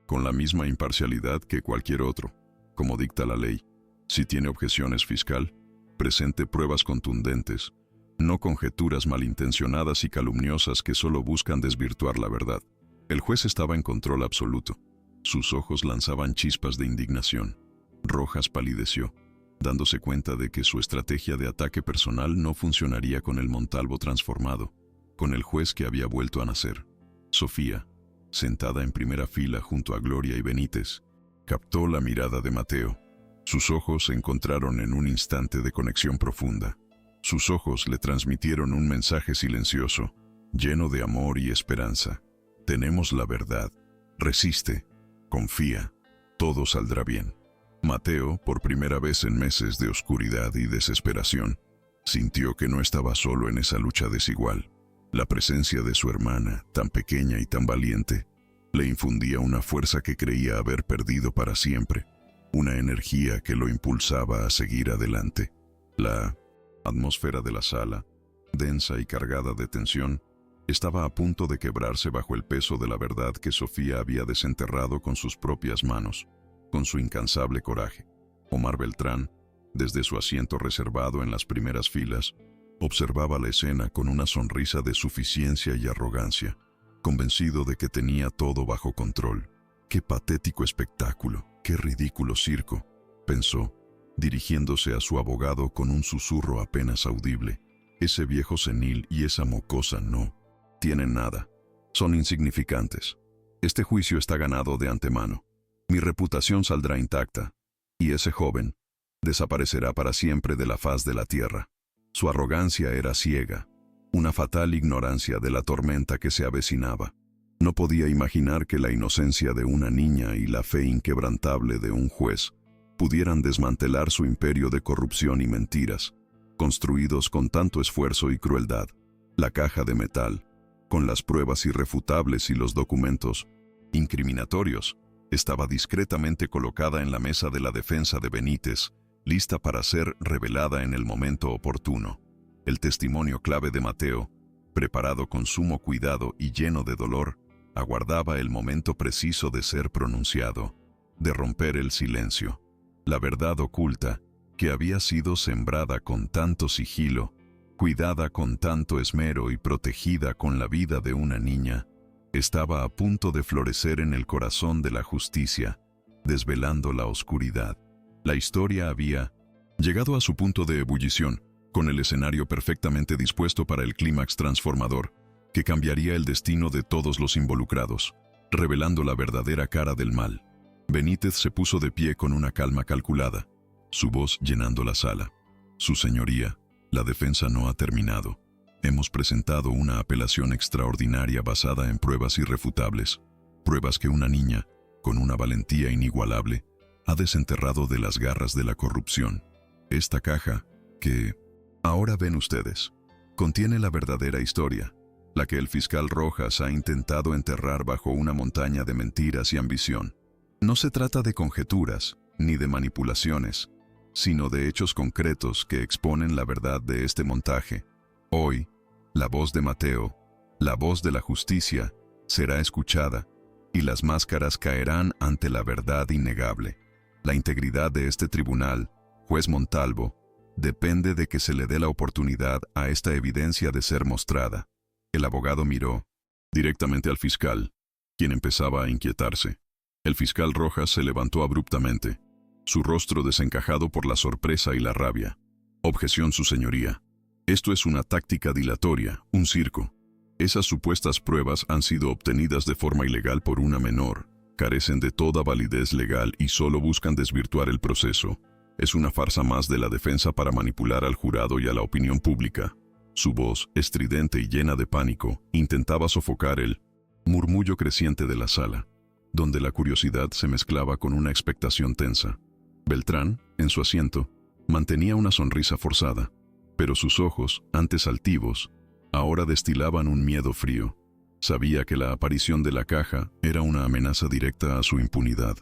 con la misma imparcialidad que cualquier otro, como dicta la ley. Si tiene objeciones, fiscal, presente pruebas contundentes, no conjeturas malintencionadas y calumniosas que solo buscan desvirtuar la verdad. El juez estaba en control absoluto. Sus ojos lanzaban chispas de indignación. Rojas palideció, dándose cuenta de que su estrategia de ataque personal no funcionaría con el Montalvo transformado, con el juez que había vuelto a nacer. Sofía, sentada en primera fila junto a Gloria y Benítez, captó la mirada de Mateo. Sus ojos se encontraron en un instante de conexión profunda. Sus ojos le transmitieron un mensaje silencioso, lleno de amor y esperanza. Tenemos la verdad. Resiste. Confía. Todo saldrá bien. Mateo, por primera vez en meses de oscuridad y desesperación, sintió que no estaba solo en esa lucha desigual. La presencia de su hermana, tan pequeña y tan valiente, le infundía una fuerza que creía haber perdido para siempre, una energía que lo impulsaba a seguir adelante. La atmósfera de la sala, densa y cargada de tensión, estaba a punto de quebrarse bajo el peso de la verdad que Sofía había desenterrado con sus propias manos, con su incansable coraje. Omar Beltrán, desde su asiento reservado en las primeras filas, observaba la escena con una sonrisa de suficiencia y arrogancia, convencido de que tenía todo bajo control. ¡Qué patético espectáculo! ¡Qué ridículo circo!, pensó, dirigiéndose a su abogado con un susurro apenas audible. Ese viejo senil y esa mocosa no tienen nada. Son insignificantes. Este juicio está ganado de antemano. Mi reputación saldrá intacta, y ese joven desaparecerá para siempre de la faz de la tierra. Su arrogancia era ciega, una fatal ignorancia de la tormenta que se avecinaba. No podía imaginar que la inocencia de una niña y la fe inquebrantable de un juez pudieran desmantelar su imperio de corrupción y mentiras, construidos con tanto esfuerzo y crueldad. La caja de metal, con las pruebas irrefutables y los documentos incriminatorios, estaba discretamente colocada en la mesa de la defensa de Benítez, lista para ser revelada en el momento oportuno. El testimonio clave de Mateo, preparado con sumo cuidado y lleno de dolor, aguardaba el momento preciso de ser pronunciado, de romper el silencio. La verdad oculta, que había sido sembrada con tanto sigilo, cuidada con tanto esmero y protegida con la vida de una niña, estaba a punto de florecer en el corazón de la justicia, desvelando la oscuridad. La historia había llegado a su punto de ebullición, con el escenario perfectamente dispuesto para el clímax transformador, que cambiaría el destino de todos los involucrados, revelando la verdadera cara del mal. Benítez se puso de pie con una calma calculada, su voz llenando la sala. Su señoría, la defensa no ha terminado. Hemos presentado una apelación extraordinaria basada en pruebas irrefutables, pruebas que una niña, con una valentía inigualable, ha desenterrado de las garras de la corrupción. Esta caja, que ahora ven ustedes, contiene la verdadera historia, la que el fiscal Rojas ha intentado enterrar bajo una montaña de mentiras y ambición. No se trata de conjeturas, ni de manipulaciones, sino de hechos concretos que exponen la verdad de este montaje. Hoy, la voz de Mateo, la voz de la justicia, será escuchada, y las máscaras caerán ante la verdad innegable. La integridad de este tribunal, juez Montalvo, depende de que se le dé la oportunidad a esta evidencia de ser mostrada. El abogado miró directamente al fiscal, quien empezaba a inquietarse. El fiscal Rojas se levantó abruptamente, su rostro desencajado por la sorpresa y la rabia. Objeción, su señoría. Esto es una táctica dilatoria, un circo. Esas supuestas pruebas han sido obtenidas de forma ilegal por una menor, carecen de toda validez legal y solo buscan desvirtuar el proceso. Es una farsa más de la defensa para manipular al jurado y a la opinión pública. Su voz, estridente y llena de pánico, intentaba sofocar el murmullo creciente de la sala, donde la curiosidad se mezclaba con una expectación tensa. Beltrán, en su asiento, mantenía una sonrisa forzada, pero sus ojos, antes altivos, ahora destilaban un miedo frío. Sabía que la aparición de la caja era una amenaza directa a su impunidad,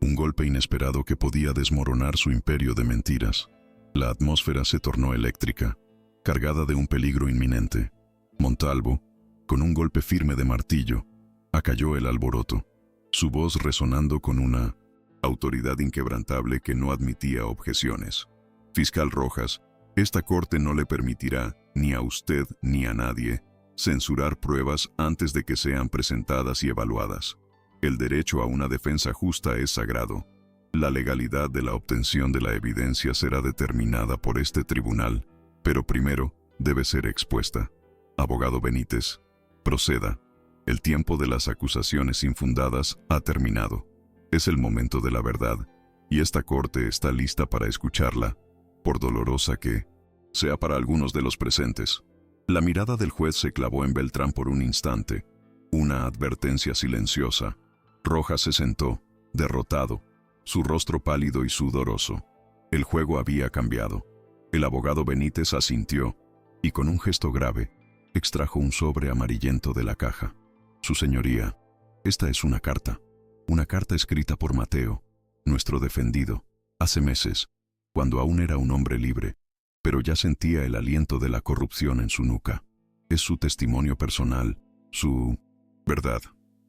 un golpe inesperado que podía desmoronar su imperio de mentiras. La atmósfera se tornó eléctrica, cargada de un peligro inminente. Montalvo, con un golpe firme de martillo, acalló el alboroto, su voz resonando con una autoridad inquebrantable que no admitía objeciones. Fiscal Rojas, esta corte no le permitirá, ni a usted ni a nadie, censurar pruebas antes de que sean presentadas y evaluadas. El derecho a una defensa justa es sagrado. La legalidad de la obtención de la evidencia será determinada por este tribunal, pero primero debe ser expuesta. Abogado Benítez, proceda. El tiempo de las acusaciones infundadas ha terminado. Es el momento de la verdad, y esta corte está lista para escucharla, por dolorosa que sea para algunos de los presentes. La mirada del juez se clavó en Beltrán por un instante, una advertencia silenciosa. Rojas se sentó, derrotado, su rostro pálido y sudoroso. El juego había cambiado. El abogado Benítez asintió, y con un gesto grave, extrajo un sobre amarillento de la caja. Su señoría, esta es una carta escrita por Mateo, nuestro defendido, hace meses, cuando aún era un hombre libre, pero ya sentía el aliento de la corrupción en su nuca. Es su testimonio personal, su verdad,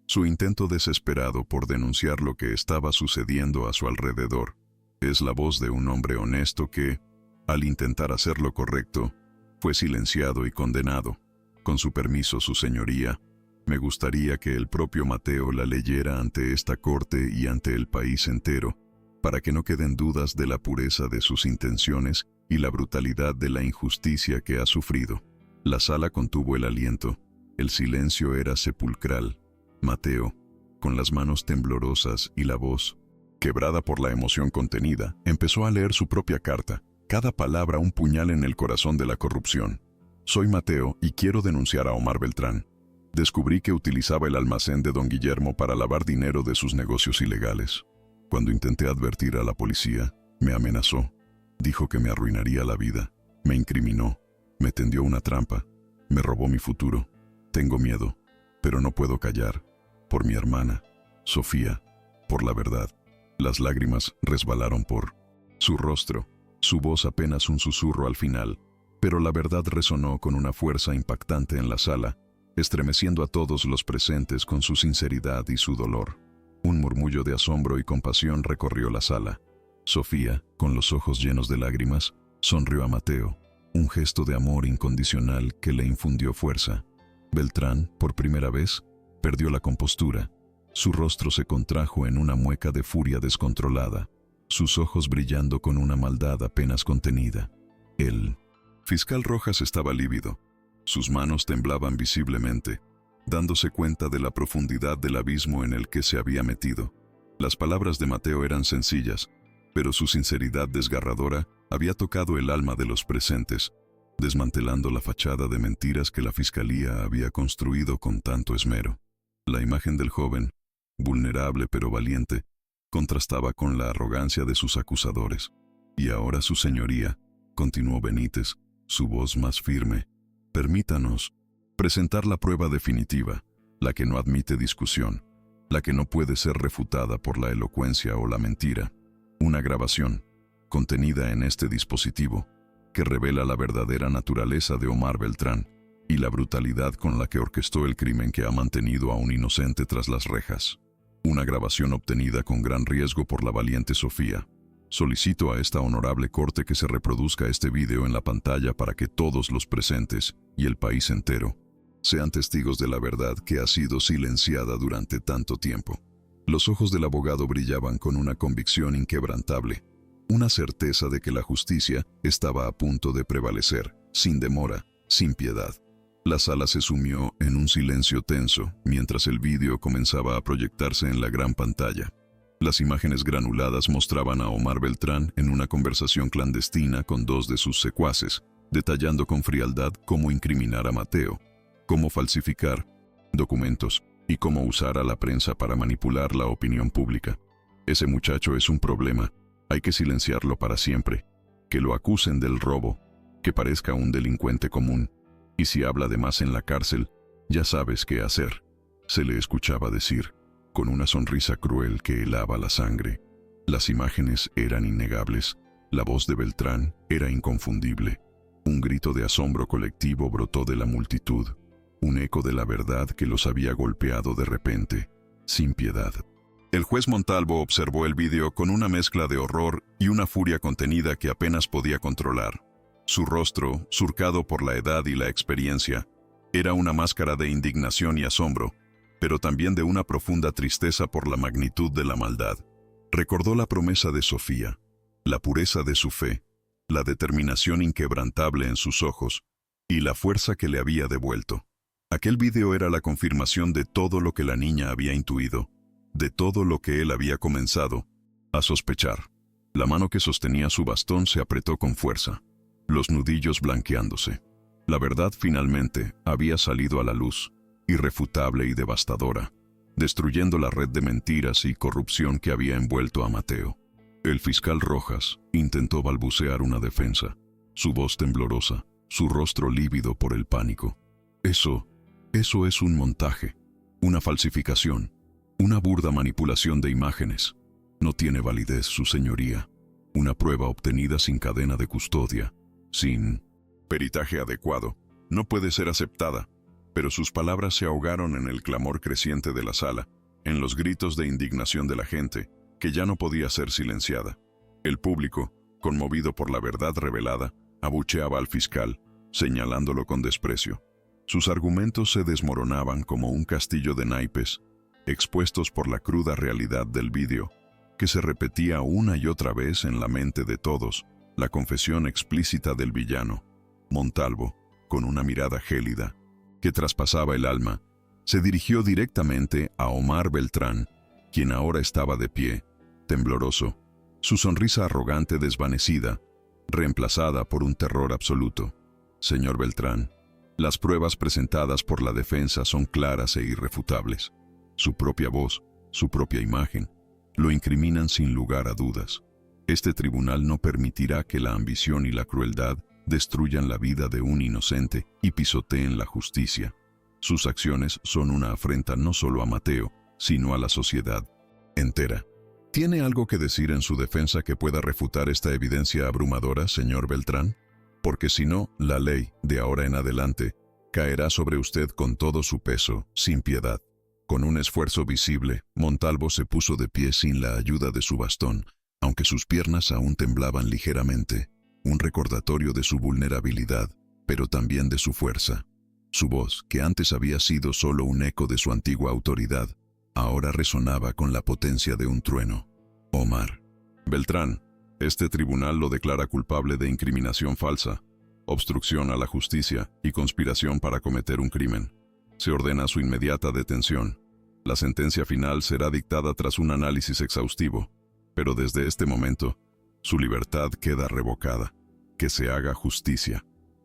su intento desesperado por denunciar lo que estaba sucediendo a su alrededor. Es la voz de un hombre honesto que, al intentar hacer lo correcto, fue silenciado y condenado. Con su permiso, su señoría, me gustaría que el propio Mateo la leyera ante esta corte y ante el país entero, para que no queden dudas de la pureza de sus intenciones y la brutalidad de la injusticia que ha sufrido. La sala contuvo el aliento. El silencio era sepulcral. Mateo, con las manos temblorosas y la voz quebrada por la emoción contenida, empezó a leer su propia carta, cada palabra un puñal en el corazón de la corrupción. Soy Mateo y quiero denunciar a Omar Beltrán. Descubrí que utilizaba el almacén de don Guillermo para lavar dinero de sus negocios ilegales. Cuando intenté advertir a la policía, me amenazó. Dijo que me arruinaría la vida. Me incriminó. Me tendió una trampa. Me robó mi futuro. Tengo miedo, pero no puedo callar. Por mi hermana, Sofía, por la verdad. Las lágrimas resbalaron por su rostro, su voz apenas un susurro al final, pero la verdad resonó con una fuerza impactante en la sala, estremeciendo a todos los presentes con su sinceridad y su dolor. Un murmullo de asombro y compasión recorrió la sala. Sofía, con los ojos llenos de lágrimas, sonrió a Mateo, un gesto de amor incondicional que le infundió fuerza. Beltrán, por primera vez, perdió la compostura. Su rostro se contrajo en una mueca de furia descontrolada, sus ojos brillando con una maldad apenas contenida. El fiscal Rojas estaba lívido. Sus manos temblaban visiblemente, dándose cuenta de la profundidad del abismo en el que se había metido. Las palabras de Mateo eran sencillas, pero su sinceridad desgarradora había tocado el alma de los presentes. desmantelando la fachada de mentiras que la fiscalía había construido con tanto esmero. La imagen del joven, vulnerable pero valiente, contrastaba con la arrogancia de sus acusadores. Y ahora su señoría, continuó Benítez, su voz más firme, permítanos presentar la prueba definitiva, la que no admite discusión, la que no puede ser refutada por la elocuencia o la mentira. Una grabación, contenida en este dispositivo, que revela la verdadera naturaleza de Omar Beltrán y la brutalidad con la que orquestó el crimen que ha mantenido a un inocente tras las rejas. Una grabación obtenida con gran riesgo por la valiente Sofía. Solicito a esta honorable corte que se reproduzca este video en la pantalla para que todos los presentes y el país entero sean testigos de la verdad que ha sido silenciada durante tanto tiempo. Los ojos del abogado brillaban con una convicción inquebrantable, una certeza de que la justicia estaba a punto de prevalecer, sin demora, sin piedad. La sala se sumió en un silencio tenso mientras el vídeo comenzaba a proyectarse en la gran pantalla. Las imágenes granuladas mostraban a Omar Beltrán en una conversación clandestina con dos de sus secuaces, detallando con frialdad cómo incriminar a Mateo, cómo falsificar documentos y cómo usar a la prensa para manipular la opinión pública. Ese muchacho es un problema, hay que silenciarlo para siempre, que lo acusen del robo, que parezca un delincuente común, y si habla de más en la cárcel, ya sabes qué hacer, se le escuchaba decir, con una sonrisa cruel que helaba la sangre. Las imágenes eran innegables, la voz de Beltrán era inconfundible. Un grito de asombro colectivo brotó de la multitud, un eco de la verdad que los había golpeado de repente, sin piedad. El juez Montalvo observó el vídeo con una mezcla de horror y una furia contenida que apenas podía controlar. Su rostro, surcado por la edad y la experiencia, era una máscara de indignación y asombro, pero también de una profunda tristeza por la magnitud de la maldad. Recordó la promesa de Sofía, la pureza de su fe, la determinación inquebrantable en sus ojos y la fuerza que le había devuelto. Aquel vídeo era la confirmación de todo lo que la niña había intuido, de todo lo que él había comenzado a sospechar. La mano que sostenía su bastón se apretó con fuerza, los nudillos blanqueándose. La verdad finalmente había salido a la luz, irrefutable y devastadora, destruyendo la red de mentiras y corrupción que había envuelto a Mateo. El fiscal Rojas intentó balbucear una defensa, su voz temblorosa, su rostro lívido por el pánico. Eso es un montaje, una falsificación, una burda manipulación de imágenes. No tiene validez, su señoría. Una prueba obtenida sin cadena de custodia, sin peritaje adecuado, no puede ser aceptada. Pero sus palabras se ahogaron en el clamor creciente de la sala, en los gritos de indignación de la gente, que ya no podía ser silenciada. El público, conmovido por la verdad revelada, abucheaba al fiscal, señalándolo con desprecio. Sus argumentos se desmoronaban como un castillo de naipes, expuestos por la cruda realidad del vídeo, que se repetía una y otra vez en la mente de todos, la confesión explícita del villano. Montalvo, con una mirada gélida, que traspasaba el alma, se dirigió directamente a Omar Beltrán, quien ahora estaba de pie, tembloroso, su sonrisa arrogante desvanecida, reemplazada por un terror absoluto. Señor Beltrán, las pruebas presentadas por la defensa son claras e irrefutables. Su propia voz, su propia imagen, lo incriminan sin lugar a dudas. Este tribunal no permitirá que la ambición y la crueldad destruyan la vida de un inocente y pisoteen la justicia. Sus acciones son una afrenta no solo a Mateo, sino a la sociedad entera. ¿Tiene algo que decir en su defensa que pueda refutar esta evidencia abrumadora, señor Beltrán? Porque si no, la ley, de ahora en adelante, caerá sobre usted con todo su peso, sin piedad. Con un esfuerzo visible, Montalvo se puso de pie sin la ayuda de su bastón, aunque sus piernas aún temblaban ligeramente. Un recordatorio de su vulnerabilidad, pero también de su fuerza. Su voz, que antes había sido solo un eco de su antigua autoridad, ahora resonaba con la potencia de un trueno. Omar Beltrán, este tribunal lo declara culpable de incriminación falsa, obstrucción a la justicia y conspiración para cometer un crimen. Se ordena su inmediata detención. La sentencia final será dictada tras un análisis exhaustivo, pero desde este momento, su libertad queda revocada. Que se haga justicia.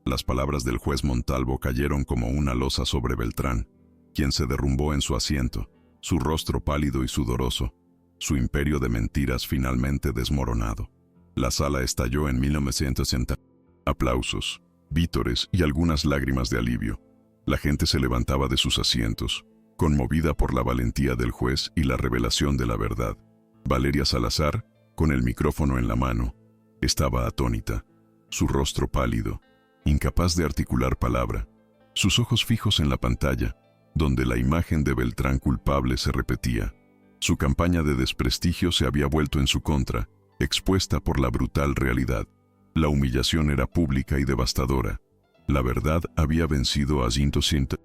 Las palabras del juez Montalvo cayeron como una losa sobre Beltrán, quien se derrumbó en su asiento, su rostro pálido y sudoroso, su imperio de mentiras finalmente desmoronado. La sala estalló en 1960. Aplausos, vítores y algunas lágrimas de alivio. La gente se levantaba de sus asientos, conmovida por la valentía del juez y la revelación de la verdad. Valeria Salazar, con el micrófono en la mano, estaba atónita, su rostro pálido, incapaz de articular palabra, sus ojos fijos en la pantalla, donde la imagen de Beltrán culpable se repetía. Su campaña de desprestigio se había vuelto en su contra, expuesta por la brutal realidad. La humillación era pública y devastadora. La verdad había vencido a Gintosinta.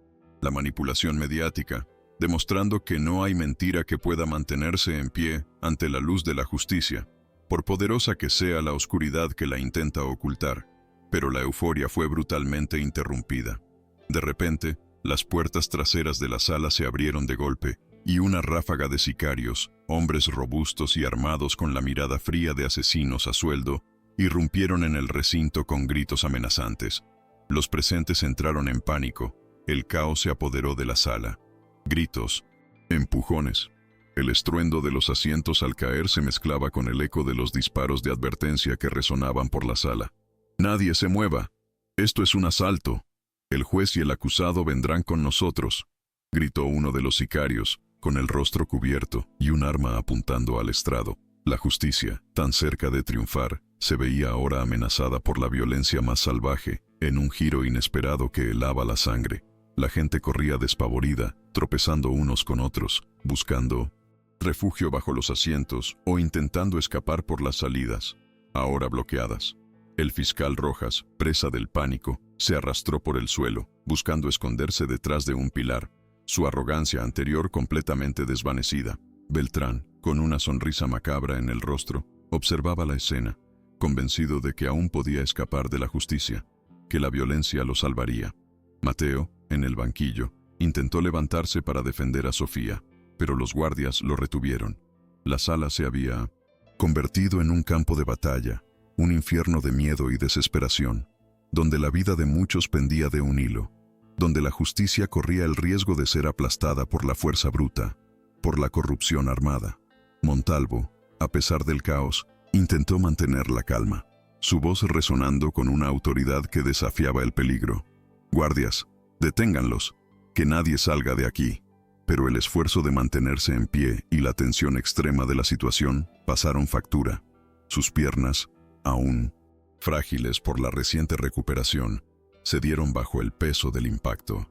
La manipulación mediática, demostrando que no hay mentira que pueda mantenerse en pie ante la luz de la justicia, por poderosa que sea la oscuridad que la intenta ocultar. Pero la euforia fue brutalmente interrumpida. De repente, las puertas traseras de la sala se abrieron de golpe, y una ráfaga de sicarios, hombres robustos y armados con la mirada fría de asesinos a sueldo, irrumpieron en el recinto con gritos amenazantes. Los presentes entraron en pánico. El caos se apoderó de la sala. Gritos, empujones. El estruendo de los asientos al caer se mezclaba con el eco de los disparos de advertencia que resonaban por la sala. «Nadie se mueva. Esto es un asalto. El juez y el acusado vendrán con nosotros», gritó uno de los sicarios, con el rostro cubierto y un arma apuntando al estrado. La justicia, tan cerca de triunfar, se veía ahora amenazada por la violencia más salvaje, en un giro inesperado que helaba la sangre. La gente corría despavorida, tropezando unos con otros, buscando refugio bajo los asientos o intentando escapar por las salidas, ahora bloqueadas. El fiscal Rojas, presa del pánico, se arrastró por el suelo, buscando esconderse detrás de un pilar, su arrogancia anterior completamente desvanecida. Beltrán, con una sonrisa macabra en el rostro, observaba la escena, convencido de que aún podía escapar de la justicia, que la violencia lo salvaría. Mateo, en el banquillo, intentó levantarse para defender a Sofía, pero los guardias lo retuvieron. La sala se había convertido en un campo de batalla, un infierno de miedo y desesperación, donde la vida de muchos pendía de un hilo, donde la justicia corría el riesgo de ser aplastada por la fuerza bruta, por la corrupción armada. Montalvo, a pesar del caos, intentó mantener la calma, su voz resonando con una autoridad que desafiaba el peligro. «Guardias, deténganlos, que nadie salga de aquí». Pero el esfuerzo de mantenerse en pie y la tensión extrema de la situación pasaron factura. Sus piernas, aún frágiles por la reciente recuperación, cedieron bajo el peso del impacto.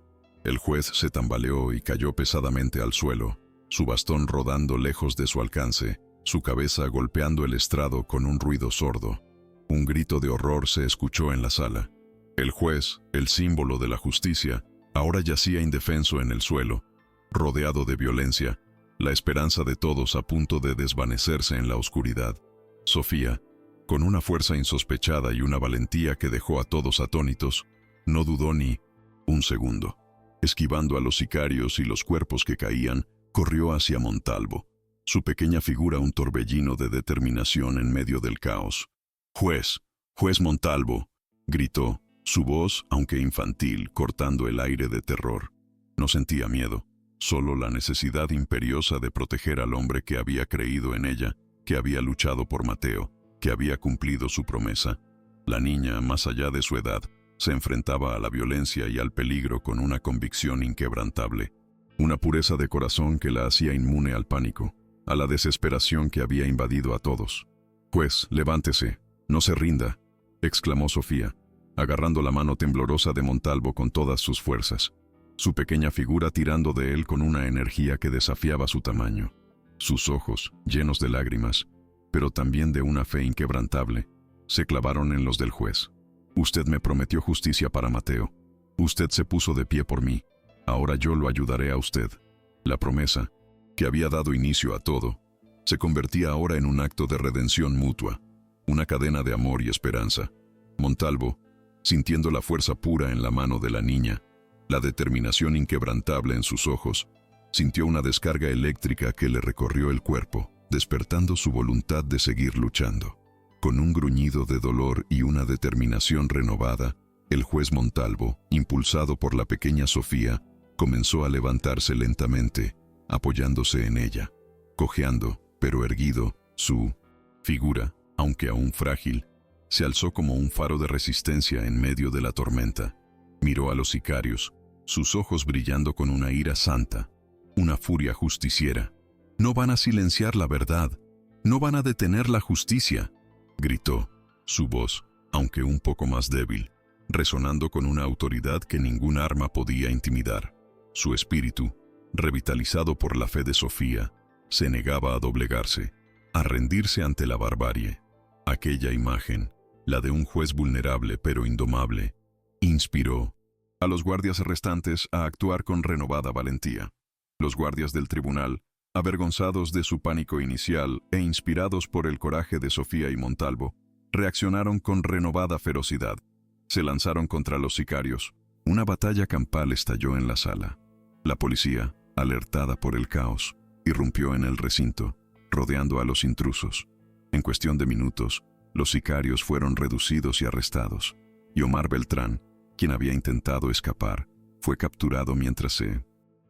El juez se tambaleó y cayó pesadamente al suelo, su bastón rodando lejos de su alcance, su cabeza golpeando el estrado con un ruido sordo. Un grito de horror se escuchó en la sala. El juez, el símbolo de la justicia, ahora yacía indefenso en el suelo, rodeado de violencia, la esperanza de todos a punto de desvanecerse en la oscuridad. Sofía, con una fuerza insospechada y una valentía que dejó a todos atónitos, no dudó ni un segundo. Esquivando a los sicarios y los cuerpos que caían, corrió hacia Montalvo, su pequeña figura un torbellino de determinación en medio del caos. «Juez, juez Montalvo», gritó, su voz, aunque infantil, cortando el aire de terror. No sentía miedo, solo la necesidad imperiosa de proteger al hombre que había creído en ella, que había luchado por Mateo, que había cumplido su promesa. La niña, más allá de su edad, se enfrentaba a la violencia y al peligro con una convicción inquebrantable, una pureza de corazón que la hacía inmune al pánico, a la desesperación que había invadido a todos. «Juez, levántese, no se rinda», exclamó Sofía, agarrando la mano temblorosa de Montalvo con todas sus fuerzas, su pequeña figura tirando de él con una energía que desafiaba su tamaño. Sus ojos, llenos de lágrimas, pero también de una fe inquebrantable, se clavaron en los del juez. «Usted me prometió justicia para Mateo. Usted se puso de pie por mí. Ahora yo lo ayudaré a usted». La promesa, que había dado inicio a todo, se convertía ahora en un acto de redención mutua, una cadena de amor y esperanza. Montalvo, sintiendo la fuerza pura en la mano de la niña, la determinación inquebrantable en sus ojos, sintió una descarga eléctrica que le recorrió el cuerpo, despertando su voluntad de seguir luchando. Con un gruñido de dolor y una determinación renovada, El juez Montalvo, impulsado por la pequeña Sofía, comenzó a levantarse lentamente, apoyándose en ella. Cojeando, pero erguido, su figura, aunque aún frágil, se alzó como un faro de resistencia en medio de la tormenta. Miró a los sicarios, sus ojos brillando con una ira santa, una furia justiciera. «No van a silenciar la verdad, no van a detener la justicia», gritó, su voz, aunque un poco más débil, resonando con una autoridad que ningún arma podía intimidar. Su espíritu, revitalizado por la fe de Sofía, se negaba a doblegarse, a rendirse ante la barbarie. Aquella imagen, la de un juez vulnerable pero indomable, inspiró a los guardias restantes a actuar con renovada valentía. Los guardias del tribunal, avergonzados de su pánico inicial e inspirados por el coraje de Sofía y Montalvo, reaccionaron con renovada ferocidad. Se lanzaron contra los sicarios. Una batalla campal estalló en la sala. La policía, alertada por el caos, irrumpió en el recinto, rodeando a los intrusos. En cuestión de minutos, los sicarios fueron reducidos y arrestados, y Omar Beltrán, quien había intentado escapar, fue capturado mientras se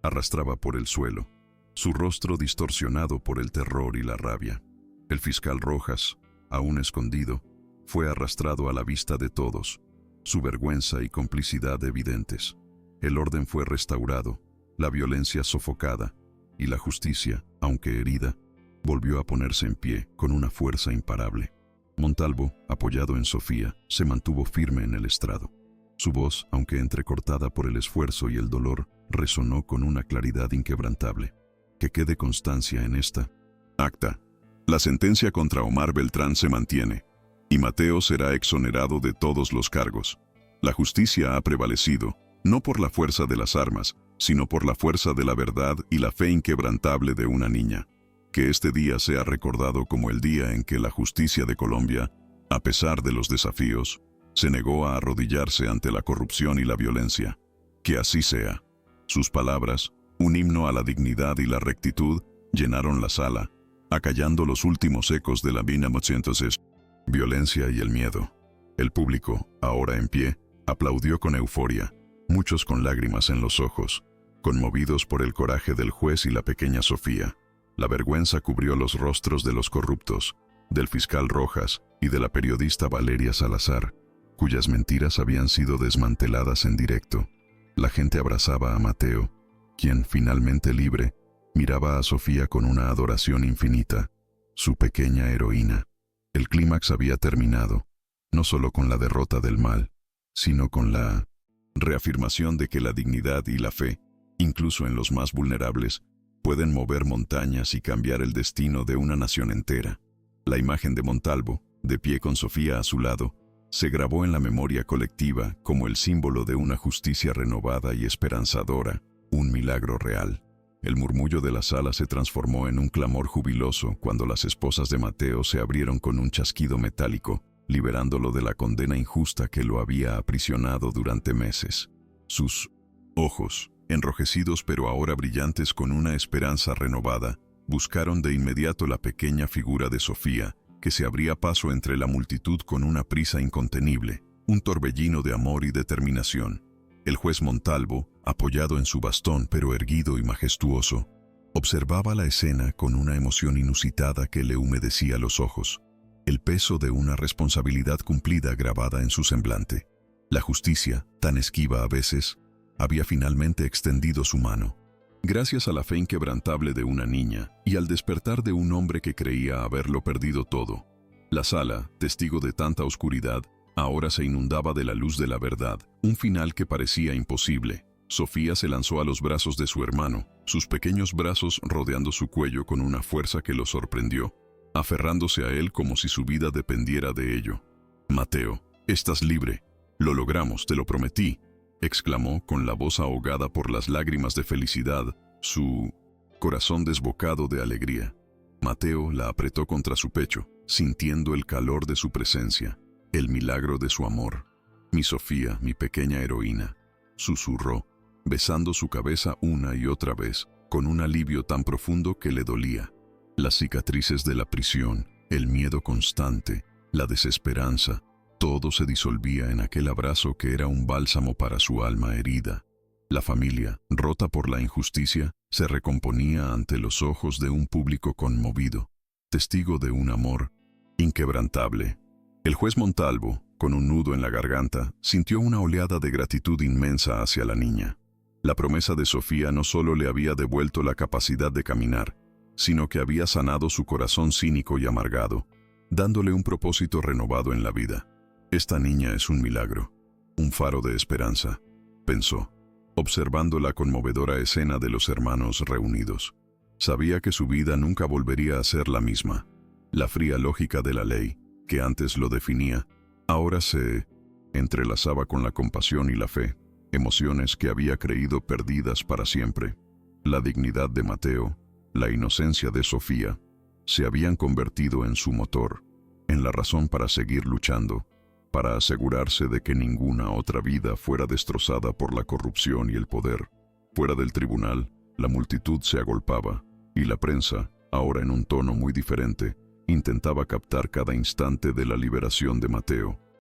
arrastraba por el suelo, su rostro distorsionado por el terror y la rabia. El fiscal Rojas, aún escondido, fue arrastrado a la vista de todos, su vergüenza y complicidad evidentes. El orden fue restaurado, la violencia sofocada, y la justicia, aunque herida, volvió a ponerse en pie con una fuerza imparable. Montalvo, apoyado en Sofía, se mantuvo firme en el estrado. Su voz, aunque entrecortada por el esfuerzo y el dolor, resonó con una claridad inquebrantable. Que quede constancia en esta acta. La sentencia contra Omar Beltrán se mantiene, y Mateo será exonerado de todos los cargos. La justicia ha prevalecido, no por la fuerza de las armas, sino por la fuerza de la verdad y la fe inquebrantable de una niña. Que este día sea recordado como el día en que la justicia de Colombia, a pesar de los desafíos, se negó a arrodillarse ante la corrupción y la violencia. Que así sea. Sus palabras, un himno a la dignidad y la rectitud, llenaron la sala, acallando los últimos ecos de la violencia y el miedo. El público, ahora en pie, aplaudió con euforia, muchos con lágrimas en los ojos, conmovidos por el coraje del juez y la pequeña Sofía. La vergüenza cubrió los rostros de los corruptos, del fiscal Rojas y de la periodista Valeria Salazar, cuyas mentiras habían sido desmanteladas en directo. La gente abrazaba a Mateo, quien, finalmente libre, miraba a Sofía con una adoración infinita, su pequeña heroína. El clímax había terminado, no solo con la derrota del mal, sino con la reafirmación de que la dignidad y la fe, incluso en los más vulnerables, pueden mover montañas y cambiar el destino de una nación entera. La imagen de Montalvo, de pie con Sofía a su lado, se grabó en la memoria colectiva como el símbolo de una justicia renovada y esperanzadora, un milagro real. El murmullo de la sala se transformó en un clamor jubiloso cuando las esposas de Mateo se abrieron con un chasquido metálico, liberándolo de la condena injusta que lo había aprisionado durante meses. Sus ojos, enrojecidos pero ahora brillantes con una esperanza renovada, buscaron de inmediato la pequeña figura de Sofía, que se abría paso entre la multitud con una prisa incontenible, un torbellino de amor y determinación. El juez Montalvo, apoyado en su bastón pero erguido y majestuoso, observaba la escena con una emoción inusitada que le humedecía los ojos, el peso de una responsabilidad cumplida grabada en su semblante. La justicia, tan esquiva a veces, había finalmente extendido su mano. Gracias a la fe inquebrantable de una niña y al despertar de un hombre que creía haberlo perdido todo, la sala, testigo de tanta oscuridad, ahora se inundaba de la luz de la verdad, un final que parecía imposible. Sofía se lanzó a los brazos de su hermano, sus pequeños brazos rodeando su cuello con una fuerza que lo sorprendió, aferrándose a él como si su vida dependiera de ello. «Mateo, estás libre. Lo logramos, te lo prometí», exclamó con la voz ahogada por las lágrimas de felicidad, su corazón desbocado de alegría. Mateo la apretó contra su pecho, sintiendo el calor de su presencia, el milagro de su amor. «Mi Sofía, mi pequeña heroína», susurró, besando su cabeza una y otra vez, con un alivio tan profundo que le dolía. Las cicatrices de la prisión, el miedo constante, la desesperanza, Todo se disolvía en aquel abrazo que era un bálsamo para su alma herida. La familia, rota por la injusticia, se recomponía ante los ojos de un público conmovido, testigo de un amor inquebrantable. El juez Montalvo, con un nudo en la garganta, sintió una oleada de gratitud inmensa hacia la niña. La promesa de Sofía no solo le había devuelto la capacidad de caminar, sino que había sanado su corazón cínico y amargado, dándole un propósito renovado en la vida. Esta niña es un milagro, un faro de esperanza, pensó, observando la conmovedora escena de los hermanos reunidos. Sabía que su vida nunca volvería a ser la misma. La fría lógica de la ley, que antes lo definía, ahora se entrelazaba con la compasión y la fe, emociones que había creído perdidas para siempre. La dignidad de Mateo, la inocencia de Sofía, se habían convertido en su motor, en la razón para seguir luchando, para asegurarse de que ninguna otra vida fuera destrozada por la corrupción y el poder. Fuera del tribunal, la multitud se agolpaba, y la prensa, ahora en un tono muy diferente, intentaba captar cada instante de la liberación de Mateo.